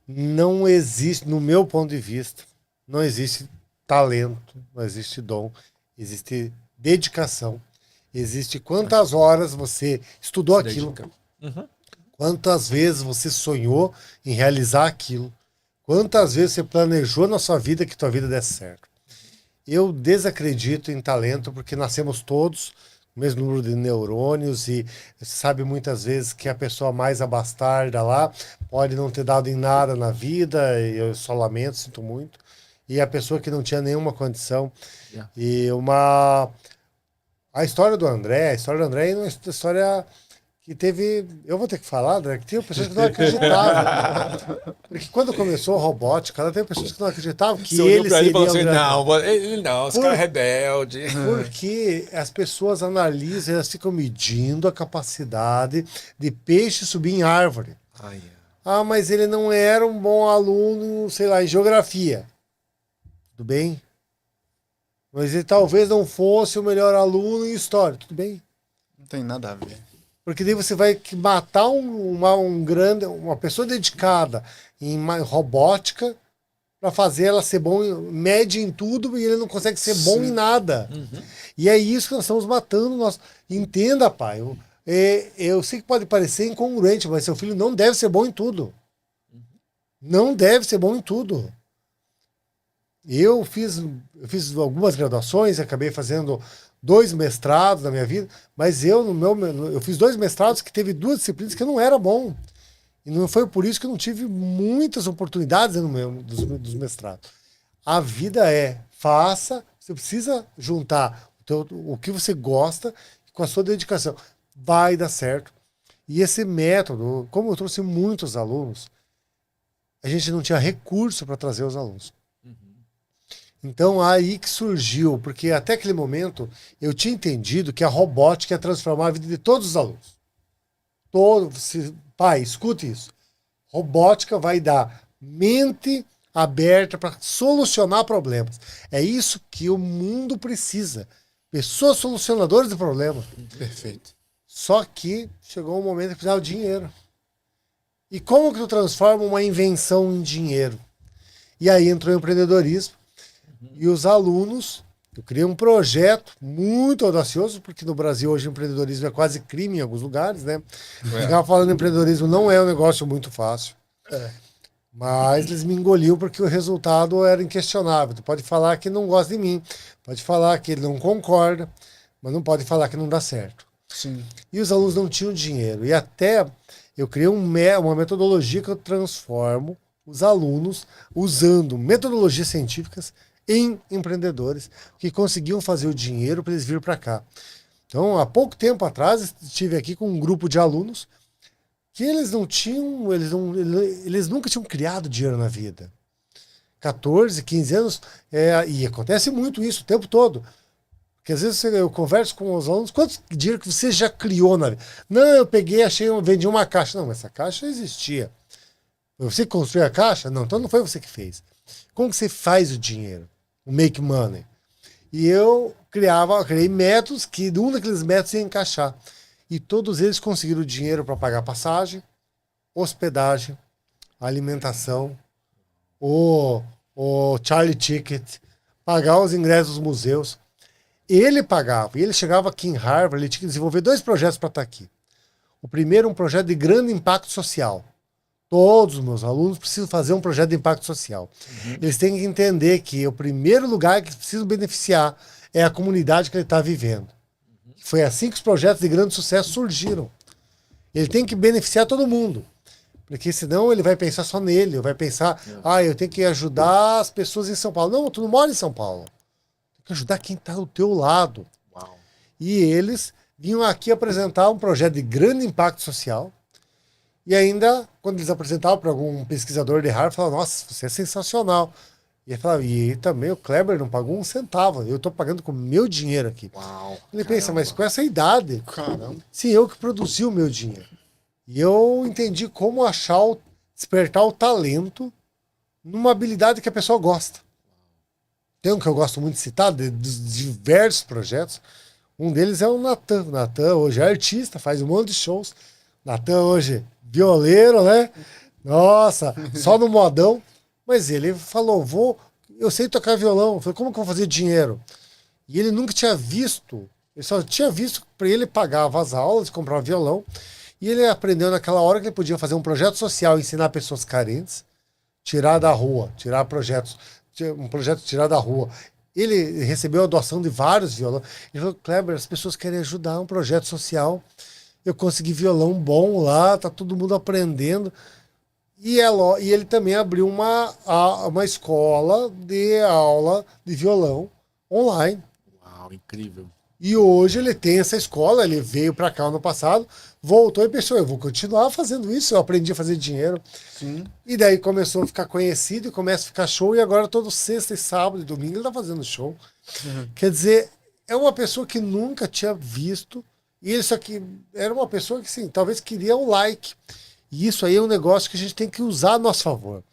não existe, no meu ponto de vista, não existe talento, não existe dom, existe dedicação. Existe quantas horas você estudou aquilo, quantas vezes você sonhou em realizar aquilo, quantas vezes você planejou na sua vida que tua vida desse certo. Eu desacredito em talento porque nascemos todos com o mesmo número de neurônios e sabe muitas vezes que a pessoa mais abastarda lá pode não ter dado em nada na vida, e eu só lamento, sinto muito, e a pessoa que não tinha nenhuma condição. E a história do André é uma história que teve... Eu vou ter que falar, André, que tinha pessoas que não acreditavam. Porque quando começou a robótica, ela teve pessoas que não acreditavam que ele seria... Não, esse cara é rebelde. Porque as pessoas analisam, elas ficam medindo a capacidade de peixe subir em árvore. Ah, mas ele não era um bom aluno, sei lá, em geografia. Tudo bem? Mas ele talvez não fosse o melhor aluno em história. Tudo bem? Não tem nada a ver. Porque daí você vai matar uma pessoa dedicada em robótica para fazer ela ser bom, média em tudo, e ele não consegue ser bom em nada. E é isso que nós estamos matando. Entenda, pai. Eu sei que pode parecer incongruente, mas seu filho não deve ser bom em tudo. Não deve ser bom em tudo. Eu fiz algumas graduações, acabei fazendo 2 mestrados na minha vida, mas eu fiz 2 mestrados que teve 2 disciplinas que eu não era bom. E não foi por isso que eu não tive muitas oportunidades dos mestrados. A vida faça, você precisa juntar o que você gosta com a sua dedicação. Vai dar certo. E esse método, como eu trouxe muitos alunos, a gente não tinha recurso para trazer os alunos. Então, aí que surgiu, porque até aquele momento eu tinha entendido que a robótica ia transformar a vida de todos os alunos. Pai, escute isso. Robótica vai dar mente aberta para solucionar problemas. É isso que o mundo precisa. Pessoas solucionadoras de problemas. Perfeito. Só que chegou um momento que precisava de dinheiro. E como que tu transforma uma invenção em dinheiro? E aí entrou o empreendedorismo. E os alunos Eu criei um projeto muito audacioso, porque no Brasil hoje o empreendedorismo é quase crime em alguns lugares, né? Ficar falando em empreendedorismo não é um negócio muito fácil. Mas eles me engoliam porque o resultado era inquestionável. Tu pode falar que não gosta de mim, pode falar que ele não concorda, mas não pode falar que não dá certo. Sim. E os alunos não tinham dinheiro. E até eu criei uma metodologia que eu transformo os alunos usando metodologias científicas em empreendedores que conseguiam fazer o dinheiro para eles virem para cá. Então, há pouco tempo atrás, estive aqui com um grupo de alunos que eles não tinham, eles nunca tinham criado dinheiro na vida. 14, 15 anos, e acontece muito isso o tempo todo. Porque às vezes eu converso com os alunos, quanto dinheiro que você já criou na vida? Não, eu peguei, vendi uma caixa. Não, mas essa caixa existia. Foi você que construiu a caixa? Não, então não foi você que fez. Como que você faz o dinheiro? O make money. E eu criei métodos que um daqueles métodos ia encaixar. E todos eles conseguiram dinheiro para pagar passagem, hospedagem, alimentação, o Charlie Ticket, pagar os ingressos dos museus. Ele pagava, e ele chegava aqui em Harvard, ele tinha que desenvolver 2 projetos para estar aqui. O primeiro, um projeto de grande impacto social. Todos os meus alunos precisam fazer um projeto de impacto social. Eles têm que entender que o primeiro lugar que eles precisam beneficiar é a comunidade que ele está vivendo. Foi assim que os projetos de grande sucesso surgiram. Ele tem que beneficiar todo mundo. Porque senão ele vai pensar só nele, vai pensar, eu tenho que ajudar as pessoas em São Paulo. Não, tu não mora em São Paulo. Tem que ajudar quem está do teu lado. Uau. E eles vinham aqui apresentar um projeto de grande impacto social. E ainda, quando eles apresentavam para algum pesquisador de Harvard, falavam, nossa, você é sensacional. E ele falava, e também o Kleber não pagou um centavo, eu estou pagando com o meu dinheiro aqui. Uau, Ele pensa, mas com essa idade, Caramba. sim, eu que produzi o meu dinheiro. E eu entendi como despertar o talento numa habilidade que a pessoa gosta. Tem um que eu gosto muito de citar, dos diversos projetos. Um deles é o Natan. O Natan hoje é artista, faz um monte de shows. Natan hoje, violeiro, né? Nossa, só no modão. Mas ele falou, eu sei tocar violão. Eu falei, como que eu vou fazer dinheiro? E ele nunca tinha visto, ele só tinha visto que para ele pagava as aulas, comprava violão. E ele aprendeu naquela hora que ele podia fazer um projeto social, ensinar pessoas carentes, tirar da rua, tirar projetos, um projeto tirar da rua. Ele recebeu a doação de vários violões. Ele falou, Kleber, as pessoas querem ajudar um projeto social. Eu consegui violão bom lá, tá todo mundo aprendendo. E ele também abriu uma escola de aula de violão online. Uau, incrível. E hoje ele tem essa escola, ele veio para cá ano passado, voltou e pensou, eu vou continuar fazendo isso, eu aprendi a fazer dinheiro. Sim. E daí começou a ficar conhecido e começa a ficar show, e agora todo sexta e sábado e domingo ele tá fazendo show. Quer dizer, é uma pessoa que nunca tinha visto, e ele só que era uma pessoa que, sim, talvez queria um like. E isso aí é um negócio que a gente tem que usar a nosso favor.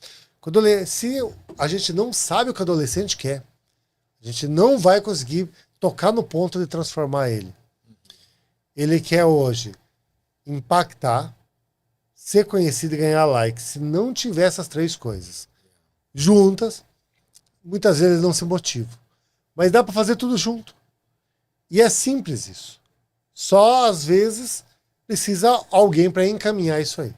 Se a gente não sabe o que o adolescente quer, a gente não vai conseguir tocar no ponto de transformar ele. Ele quer hoje impactar, ser conhecido e ganhar like. Se não tiver essas 3 coisas juntas, muitas vezes não se motiva. Mas dá para fazer tudo junto. E é simples isso. Só às vezes precisa alguém para encaminhar isso aí.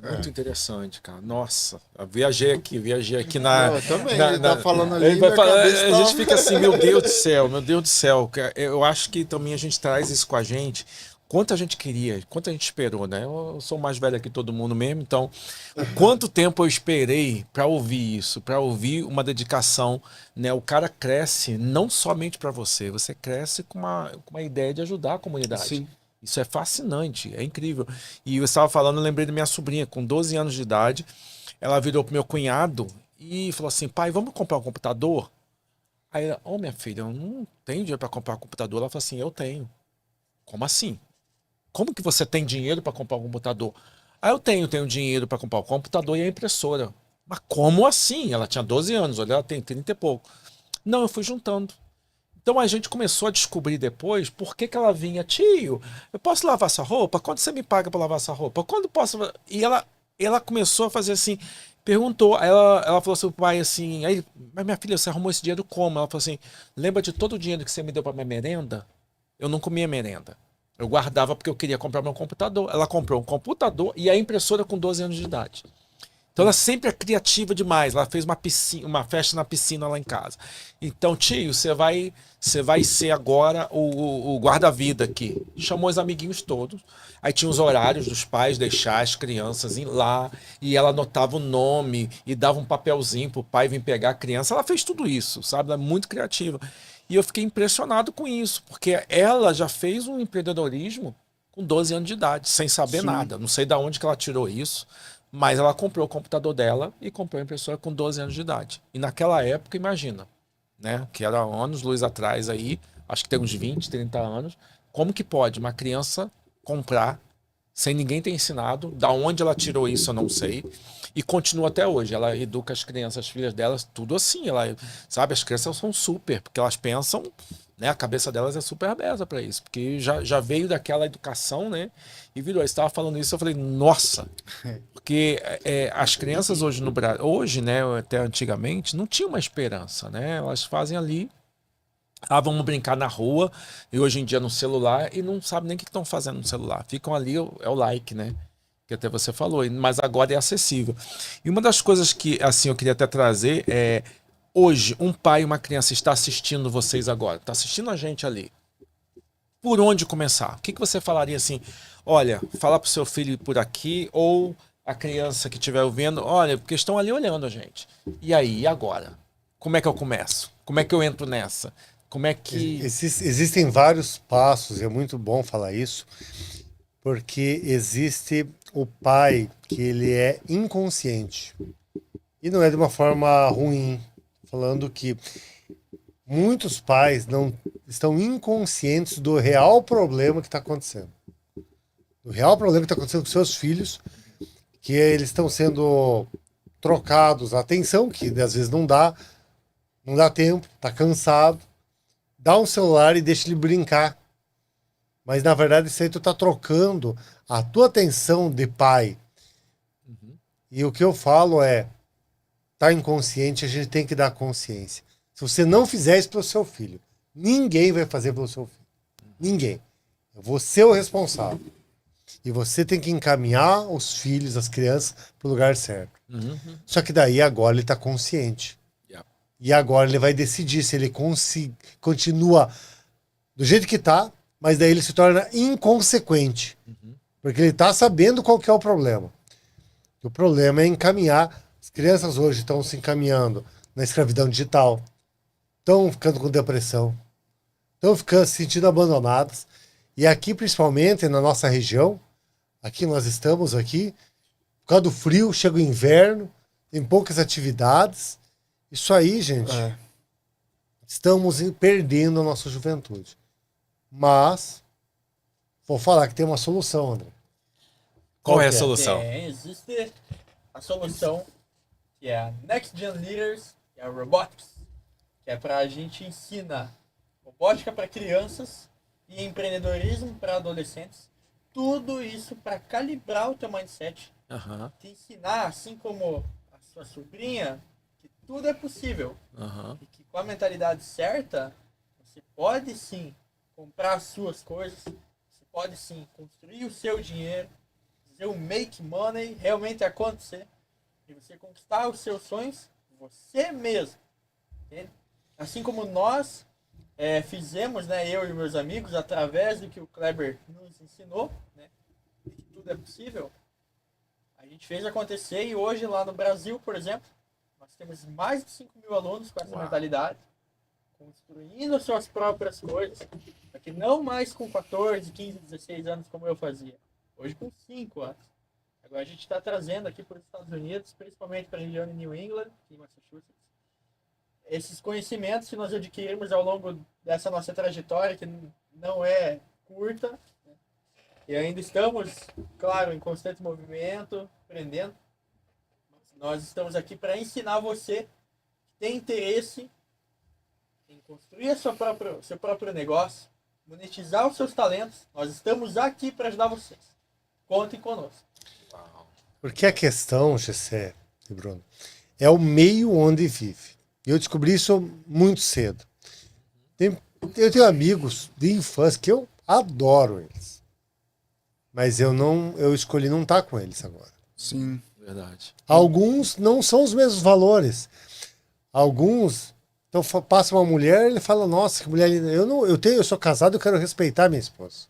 Muito interessante, cara. Nossa, eu viajei aqui na. Eu também, ele tá falando ali. Ele vai minha falar, cabeça a tá- gente fica assim, meu Deus do céu, meu Deus do céu. Eu acho que também a gente traz isso com a gente. Quanto a gente queria, quanto a gente esperou, né? Eu sou mais velho que todo mundo mesmo, então, quanto tempo eu esperei para ouvir isso, para ouvir uma dedicação, né? O cara cresce não somente para você, você cresce com uma ideia de ajudar a comunidade. Sim. Isso é fascinante, é incrível. E eu estava falando, eu lembrei da minha sobrinha, com 12 anos de idade, ela virou pro meu cunhado e falou assim, pai, vamos comprar um computador? Aí ela, minha filha, eu não tenho dinheiro para comprar um computador. Ela falou assim, eu tenho. Como assim? Como que você tem dinheiro para comprar um computador? Aí eu tenho dinheiro para comprar o computador e a impressora. Mas como assim? Ela tinha 12 anos, olha, ela tem 30 e pouco. Não, eu fui juntando. Então a gente começou a descobrir depois por que ela vinha, tio, eu posso lavar essa roupa? Quando você me paga para lavar essa roupa? Quando posso? E ela ela começou a fazer assim, perguntou, ela falou assim pro pai assim, aí, mas minha filha, você arrumou esse dinheiro como? Ela falou assim, lembra de todo o dinheiro que você me deu pra minha merenda? Eu não comia merenda. Eu guardava porque eu queria comprar meu computador. Ela comprou um computador e a impressora com 12 anos de idade. Então ela sempre é criativa demais. Ela fez uma piscina, uma festa na piscina lá em casa. Então, tio, você vai ser agora o guarda-vida aqui. Chamou os amiguinhos todos. Aí tinha os horários dos pais deixar as crianças ir lá. E ela anotava o nome e dava um papelzinho pro pai vir pegar a criança. Ela fez tudo isso, sabe? Ela é muito criativa. E eu fiquei impressionado com isso, porque ela já fez um empreendedorismo com 12 anos de idade, sem saber nada. Não sei de onde que ela tirou isso. Mas ela comprou o computador dela e comprou a impressora com 12 anos de idade. E naquela época, imagina, né? Que era anos, luz atrás aí, acho que tem uns 20, 30 anos. Como que pode uma criança comprar sem ninguém ter ensinado? Da onde ela tirou isso, eu não sei. E continua até hoje. Ela educa as crianças, as filhas delas, tudo assim. Ela, sabe, as crianças são super, porque elas pensam, né? A cabeça delas é super aberta para isso, porque já veio daquela educação, né? E virou. Você estava falando isso, eu falei, nossa. Porque as crianças hoje no Brasil, hoje, né, até antigamente, não tinha uma esperança, né? Elas fazem ali, vamos brincar na rua, e hoje em dia no celular, e não sabem nem o que estão fazendo no celular. Ficam ali, é o like, né? Que até você falou, mas agora é acessível. E uma das coisas que, assim, eu queria até trazer é, hoje, um pai e uma criança está assistindo vocês agora, está assistindo a gente ali. Por onde começar? O que você falaria assim? Olha, fala pro seu filho ir por aqui, ou a criança que estiver ouvindo, olha, porque estão ali olhando a gente. E aí, e agora? Como é que eu começo? Como é que eu entro nessa? Como é que... Existem vários passos, e é muito bom falar isso, porque existe o pai que ele é inconsciente. E não é de uma forma ruim, falando que muitos pais não estão inconscientes do real problema que está acontecendo. O real problema que está acontecendo com seus filhos, que eles estão sendo trocados a atenção, que às vezes não dá tempo, está cansado, dá um celular e deixa ele brincar. Mas na verdade isso aí tu tá trocando a tua atenção de pai. E o que eu falo é, tá inconsciente, a gente tem que dar consciência. Se você não fizer isso pelo seu filho, ninguém vai fazer pelo seu filho. Ninguém. Você é o responsável. E você tem que encaminhar os filhos, as crianças, para o lugar certo. Só que daí agora ele está consciente. E agora ele vai decidir se ele continua do jeito que está, mas daí ele se torna inconsequente. Porque ele está sabendo qual que é o problema. O problema é encaminhar. As crianças hoje estão se encaminhando na escravidão digital, estão ficando com depressão, estão ficando se sentindo abandonadas. E aqui, principalmente na nossa região, aqui nós estamos aqui, por causa do frio, chega o inverno, tem poucas atividades. Isso aí, gente, estamos perdendo a nossa juventude. Mas, vou falar que tem uma solução, André. Qual é a solução? Existe a solução, que é a Next Gen Leaders, que é a Robotics, que é para a gente ensinar robótica para crianças e empreendedorismo para adolescentes. Tudo isso para calibrar o teu mindset, te ensinar, assim como a sua sobrinha, que tudo é possível. E que com a mentalidade certa, você pode sim comprar as suas coisas, você pode sim construir o seu dinheiro, fazer o make money realmente acontecer, e você conquistar os seus sonhos você mesmo. Entende? Assim como nós fizemos, né, eu e meus amigos, através do que o Kleber nos ensinou, né, que tudo é possível, a gente fez acontecer. E hoje lá no Brasil, por exemplo, nós temos mais de 5 mil alunos com essa mentalidade, construindo suas próprias coisas, aqui não mais com 14, 15, 16 anos como eu fazia, hoje com 5 anos. Agora a gente está trazendo aqui para os Estados Unidos, principalmente para a região de New England, em Massachusetts, esses conhecimentos que nós adquirimos ao longo dessa nossa trajetória, que não é curta, né? E ainda estamos, claro, em constante movimento, aprendendo. Mas nós estamos aqui para ensinar você que tem interesse em construir seu próprio negócio, monetizar os seus talentos. Nós estamos aqui para ajudar vocês. Contem conosco. Porque a questão, Gessé e Bruno, é o meio onde vive. Eu descobri isso muito cedo. Eu tenho amigos de infância que eu adoro eles. Mas eu escolhi não estar com eles agora. Sim. Verdade. Alguns não são os mesmos valores. Alguns, então passa uma mulher, ele fala, nossa, que mulher linda. Eu sou casado, eu quero respeitar minha esposa.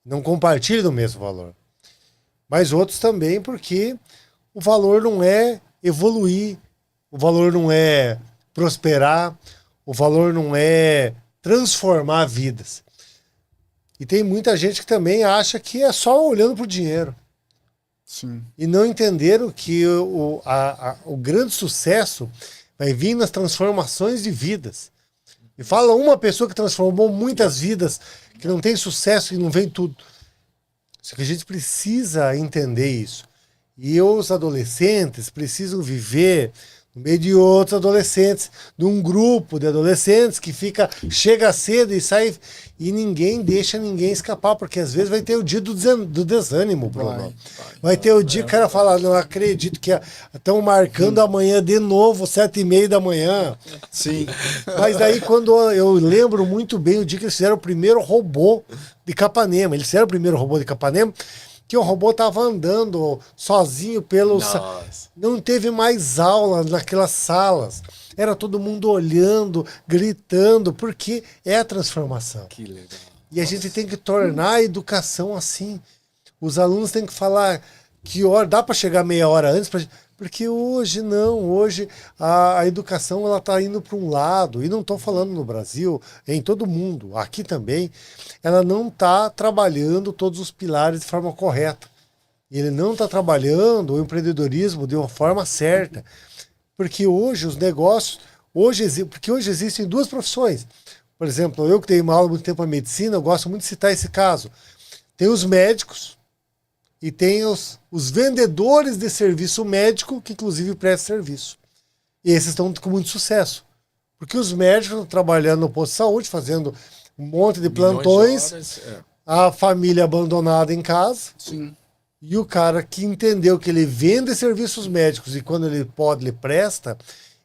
Não compartilho do mesmo valor. Mas outros também, porque o valor não é evoluir, o valor não é prosperar, o valor não é transformar vidas. E tem muita gente que também acha que é só olhando para o dinheiro. Sim. E não entenderam que o grande sucesso vai vir nas transformações de vidas. E fala uma pessoa que transformou muitas vidas, que não tem sucesso e não vem tudo. Só que a gente precisa entender isso. E os adolescentes precisam viver no meio de outros adolescentes, de um grupo de adolescentes que chega cedo e sai, e ninguém deixa ninguém escapar, porque às vezes vai ter o dia do desânimo, Bruno. Vai ter o dia que o cara fala, não acredito que estão marcando amanhã de novo, 7h30 da manhã. Sim. Mas daí quando eu lembro muito bem o dia que eles fizeram o primeiro robô de Capanema. Eles fizeram o primeiro robô de Capanema, que o robô estava andando sozinho pelo... Não teve mais aula naquelas salas. Era todo mundo olhando, gritando, porque é a transformação. Que legal. E a gente tem que tornar a educação assim. Os alunos têm que falar que hora, dá para chegar meia hora antes, porque hoje não, hoje a educação ela está indo para um lado, e não estou falando no Brasil, em todo mundo, aqui também, ela não está trabalhando todos os pilares de forma correta. Ele não está trabalhando o empreendedorismo de uma forma certa. Porque hoje os negócios, porque hoje existem duas profissões. Por exemplo, eu que dei uma aula muito tempo a medicina, eu gosto muito de citar esse caso. Tem os médicos e tem os vendedores de serviço médico, que inclusive prestam serviço. E esses estão com muito sucesso. Porque os médicos estão trabalhando no posto de saúde, fazendo um monte de plantões, a família abandonada em casa. Sim. E o cara que entendeu que ele vende serviços médicos e quando ele pode, ele presta,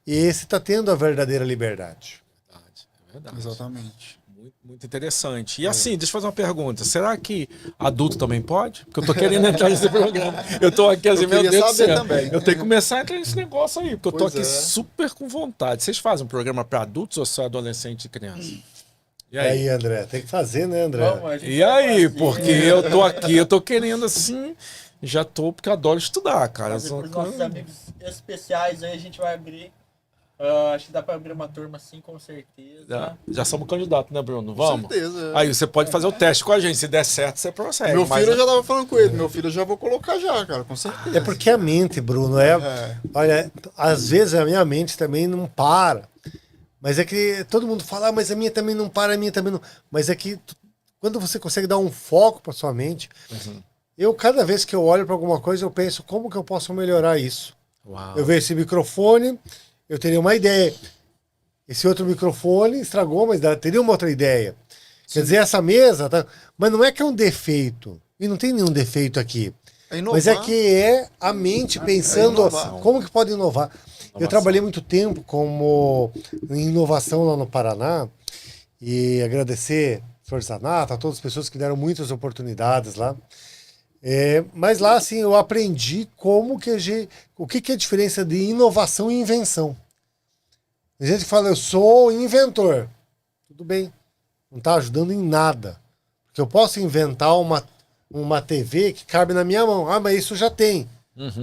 esse está tendo a verdadeira liberdade. É verdade. Exatamente. Muito, muito interessante. E assim, deixa eu fazer uma pergunta. Será que adulto também pode? Porque eu tô querendo entrar nesse programa. Eu tô aqui assim, meu Deus do céu. Também. Eu tenho que começar a entrar nesse negócio aí, porque eu tô Pois aqui é. super com vontade. Vocês fazem um programa para adultos ou só adolescente e criança? E E aí, André? Tem que fazer, né, André? Vamos, a gente E vai aí, fazer, porque eu tô aqui, eu tô querendo assim, já tô, porque eu adoro estudar, cara. fazer pros nossos amigos especiais aí, a gente vai abrir. Acho que dá pra abrir uma turma assim, com certeza. Já somos candidatos, né, Bruno? Com Vamos? certeza. Aí você pode fazer o teste com a gente. Se der certo, você prossegue. Meu mas- filho, eu já tava falando com ele. Meu filho eu já vou colocar já, cara, com certeza. É porque a mente, Bruno, olha, às vezes a minha mente também não para. Mas é que todo mundo fala, mas a minha também não para, a minha também não. Mas é que quando você consegue dar um foco para sua mente, cada vez que eu olho para alguma coisa, eu penso, como que eu posso melhorar isso? Uau. Eu vejo esse microfone, eu teria uma ideia. Esse outro microfone estragou, mas teria uma outra ideia. Quer dizer, essa mesa, mas não é que é um defeito. E não tem nenhum defeito aqui. É inovar. Mas é que é a mente pensando inovar. como que pode inovar. Eu trabalhei muito tempo em inovação lá no Paraná e agradecer ao Flor Zanata, a todas as pessoas que deram muitas oportunidades lá. Mas lá, assim, eu aprendi o que é a diferença de inovação e invenção. Tem gente que fala, eu sou inventor. Tudo bem, não está ajudando em nada. Porque eu posso inventar uma TV que cabe na minha mão. Ah, mas isso já tem.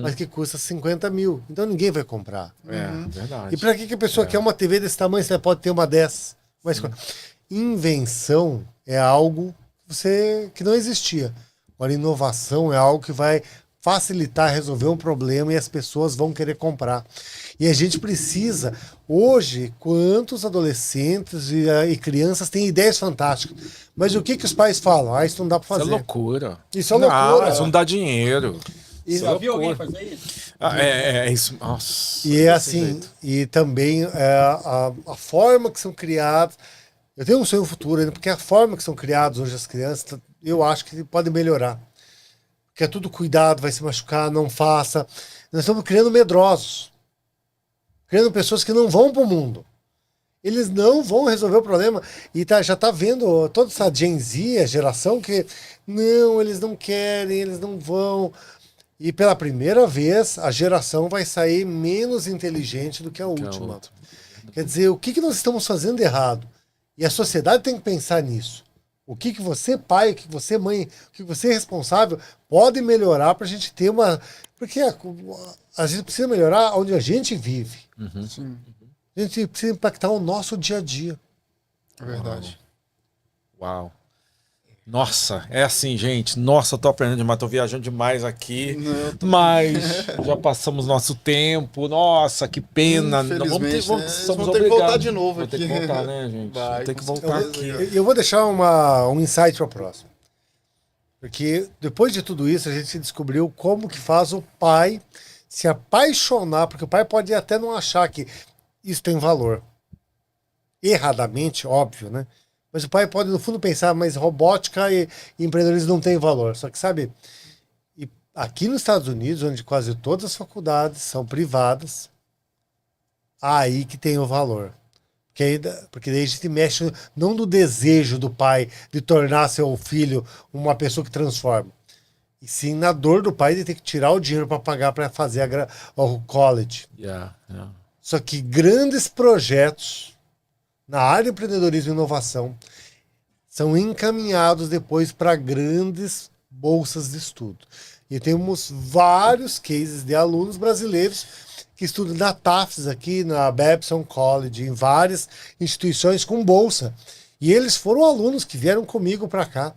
Mas que custa 50 mil. Então ninguém vai comprar. Verdade. E para que a pessoa quer uma TV desse tamanho, você pode ter uma dessas? Mas invenção é algo que não existia. Agora, inovação é algo que vai facilitar resolver um problema e as pessoas vão querer comprar. E a gente precisa, hoje, quantos adolescentes e crianças têm ideias fantásticas. Mas o que os pais falam? Isso não dá para fazer. Isso é loucura. Isso é loucura. Não, isso não dá dinheiro. Você já viu alguém fazer isso? É isso. Nossa. E é assim, e também a forma que são criados. Eu tenho um sonho futuro ainda, porque a forma que são criados hoje as crianças, eu acho que pode melhorar. que é tudo cuidado, vai se machucar, não faça. Nós estamos criando medrosos. Criando pessoas que não vão para o mundo. Eles não vão resolver o problema. E já está vendo toda essa Gen Z, a geração que não, eles não querem, eles não vão. E pela primeira vez, a geração vai sair menos inteligente do que a última. Quer dizer, o que nós estamos fazendo errado? E a sociedade tem que pensar nisso. O que você, pai, o que você, mãe, o que você, responsável, pode melhorar para a gente ter uma... Porque a gente precisa melhorar onde a gente vive. Sim. A gente precisa impactar o nosso dia a dia. É verdade. Uau. Nossa, é assim, gente. Nossa, eu tô aprendendo demais, tô viajando demais aqui. Mas já passamos nosso tempo. Nossa, que pena. Infelizmente, Vamos ter que voltar de novo aqui. Tem que voltar, né, gente? Vai, tem que voltar aqui. Eu vou deixar um insight para o próximo. Porque depois de tudo isso, a gente descobriu como que faz o pai se apaixonar, porque o pai pode até não achar que isso tem valor. Erradamente, óbvio, né? Mas o pai pode, no fundo, pensar, mas robótica e empreendedorismo não tem valor. Só que, sabe, e aqui nos Estados Unidos, onde quase todas as faculdades são privadas, aí que tem o valor. Porque daí a gente mexe não no desejo do pai de tornar seu filho uma pessoa que transforma, e sim na dor do pai de ter que tirar o dinheiro para pagar para fazer o college. Só que grandes projetos na área de empreendedorismo e inovação são encaminhados depois para grandes bolsas de estudo. E temos vários cases de alunos brasileiros que estudam na Tufts aqui, na Babson College, em várias instituições com bolsa. E eles foram alunos que vieram comigo para cá.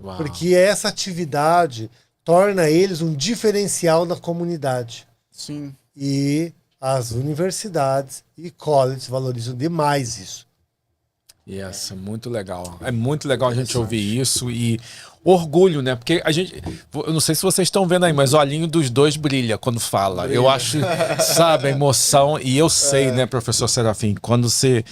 Uau. Porque essa atividade torna eles um diferencial na comunidade. Sim. E as universidades e colleges valorizam demais isso. Yes, muito legal. É muito legal a gente ouvir isso e orgulho, né? Porque a gente, eu não sei se vocês estão vendo aí, mas o olhinho dos dois brilha quando fala. Eu acho, sabe, a emoção. E eu sei, né, professor Serafim, quando você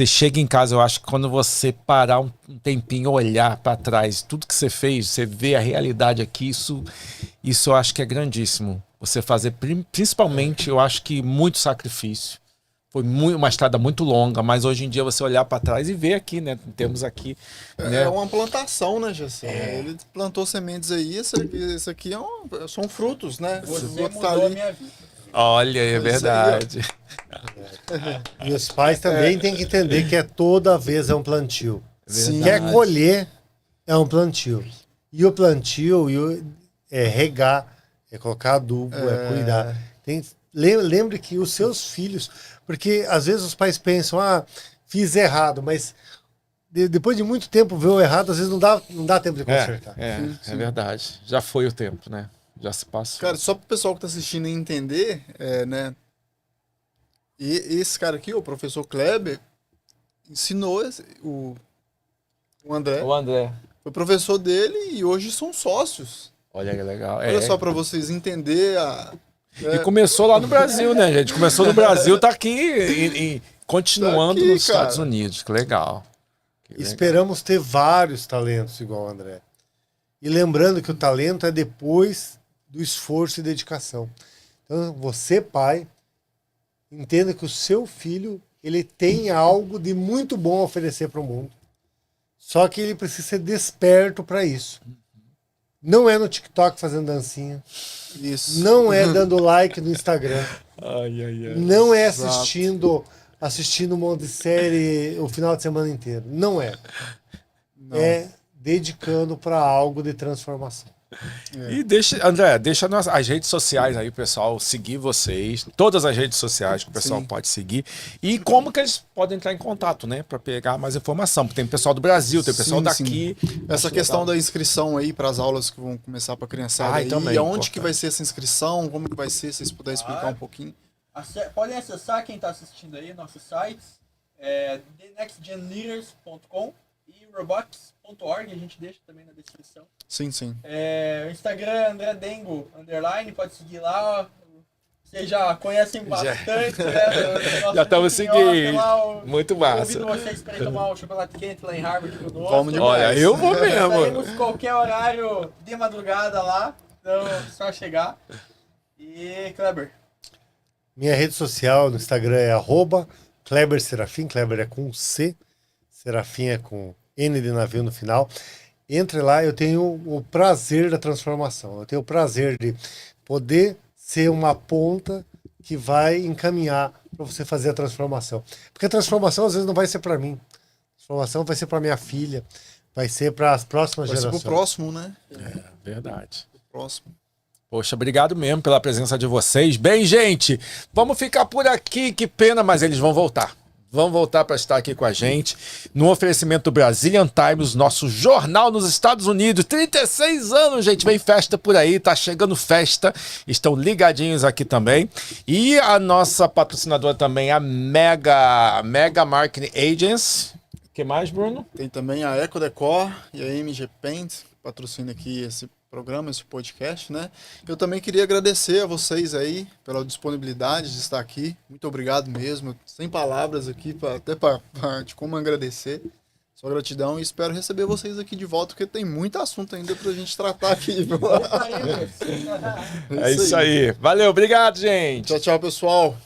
chega em casa, eu acho que quando você parar um tempinho, olhar para trás, tudo que você fez, você vê a realidade aqui, isso eu acho que é grandíssimo. Você fazer, principalmente, eu acho que muito sacrifício. Foi uma estrada muito longa, mas hoje em dia você olhar para trás e ver aqui, né? Temos aqui. Né? É uma plantação, né, Gerson? Ele plantou sementes aí, isso aqui são frutos, né? Você mudou a minha vida. Olha, é verdade. E os pais também têm que entender que toda vez é um plantio. Sim. Quer colher, é um plantio. E o plantio é regar, é colocar adubo, é cuidar. Lembre que os seus filhos... Porque às vezes os pais pensam, fiz errado, mas depois de muito tempo ver o errado, às vezes não dá tempo de consertar. É verdade. Já foi o tempo, né? Já se passou. Cara, só pro pessoal que tá assistindo entender, né? E esse cara aqui, o professor Kleber, ensinou o André. O André. Foi professor dele e hoje são sócios. Olha que legal. Olha só para vocês entenderem E começou lá no Brasil, né, gente? Começou no Brasil, tá aqui continuando nos Estados Unidos. Que legal. Esperamos ter vários talentos igual o André. E lembrando que o talento é depois do esforço e dedicação. Então, você, pai, entenda que o seu filho ele tem algo de muito bom a oferecer para o mundo. Só que ele precisa ser desperto para isso. Não é no TikTok fazendo dancinha. Isso. Não é dando like no Instagram. Não é assistindo um monte de série o final de semana inteiro. Não é. Não. É dedicando para algo de transformação. E André, deixa as redes sociais aí, o pessoal seguir vocês, todas as redes sociais que o pessoal pode seguir, e como que eles podem entrar em contato, né, para pegar mais informação, porque tem pessoal do Brasil, tem pessoal daqui. Essa questão da inscrição aí para as aulas que vão começar para criançada aí, também, e aonde que vai ser essa inscrição, como que vai ser, se vocês puderem explicar um pouquinho. Podem acessar, quem está assistindo aí, nossos sites, thenextgenleaders.com e robotics.org, a gente deixa também na descrição. Sim. O Instagram André Dengo _, pode seguir lá, ó. Vocês já conhecem bastante, né? Já estamos seguindo. Muito massa. Convido vocês para ir tomar um chocolate quente lá em Harvard conosco. Vamos demais. Olha, eu vou mesmo. Estaremos qualquer horário de madrugada lá. Então, só chegar. E, Kleber? Minha rede social no Instagram é @KleberSerafim. Kleber é com C, Serafim é com N de navio no final. Entre lá, eu tenho o prazer da transformação. Eu tenho o prazer de poder ser uma ponta que vai encaminhar para você fazer a transformação. Porque a transformação às vezes não vai ser para mim. A transformação vai ser para minha filha, vai ser para as próximas Vai ser gerações. pro próximo, né? É, verdade. Pro próximo. Poxa, obrigado mesmo pela presença de vocês. Bem, gente, vamos ficar por aqui. Que pena, mas eles vão voltar. Vão voltar para estar aqui com a gente no oferecimento do Brazilian Times, nosso jornal nos Estados Unidos. 36 anos, gente. Vem festa por aí, tá chegando festa. Estão ligadinhos aqui também. E a nossa patrocinadora também, a Mega Marketing Agency. O que mais, Bruno? Tem também a Eco Decor e a MG Paint, que patrocina aqui esse programa, esse podcast, né? Eu também queria agradecer a vocês aí pela disponibilidade de estar aqui. Muito obrigado mesmo. Sem palavras aqui, de como agradecer. Só gratidão e espero receber vocês aqui de volta, porque tem muito assunto ainda pra gente tratar aqui. É isso aí. Valeu, obrigado, gente. Tchau, tchau, pessoal.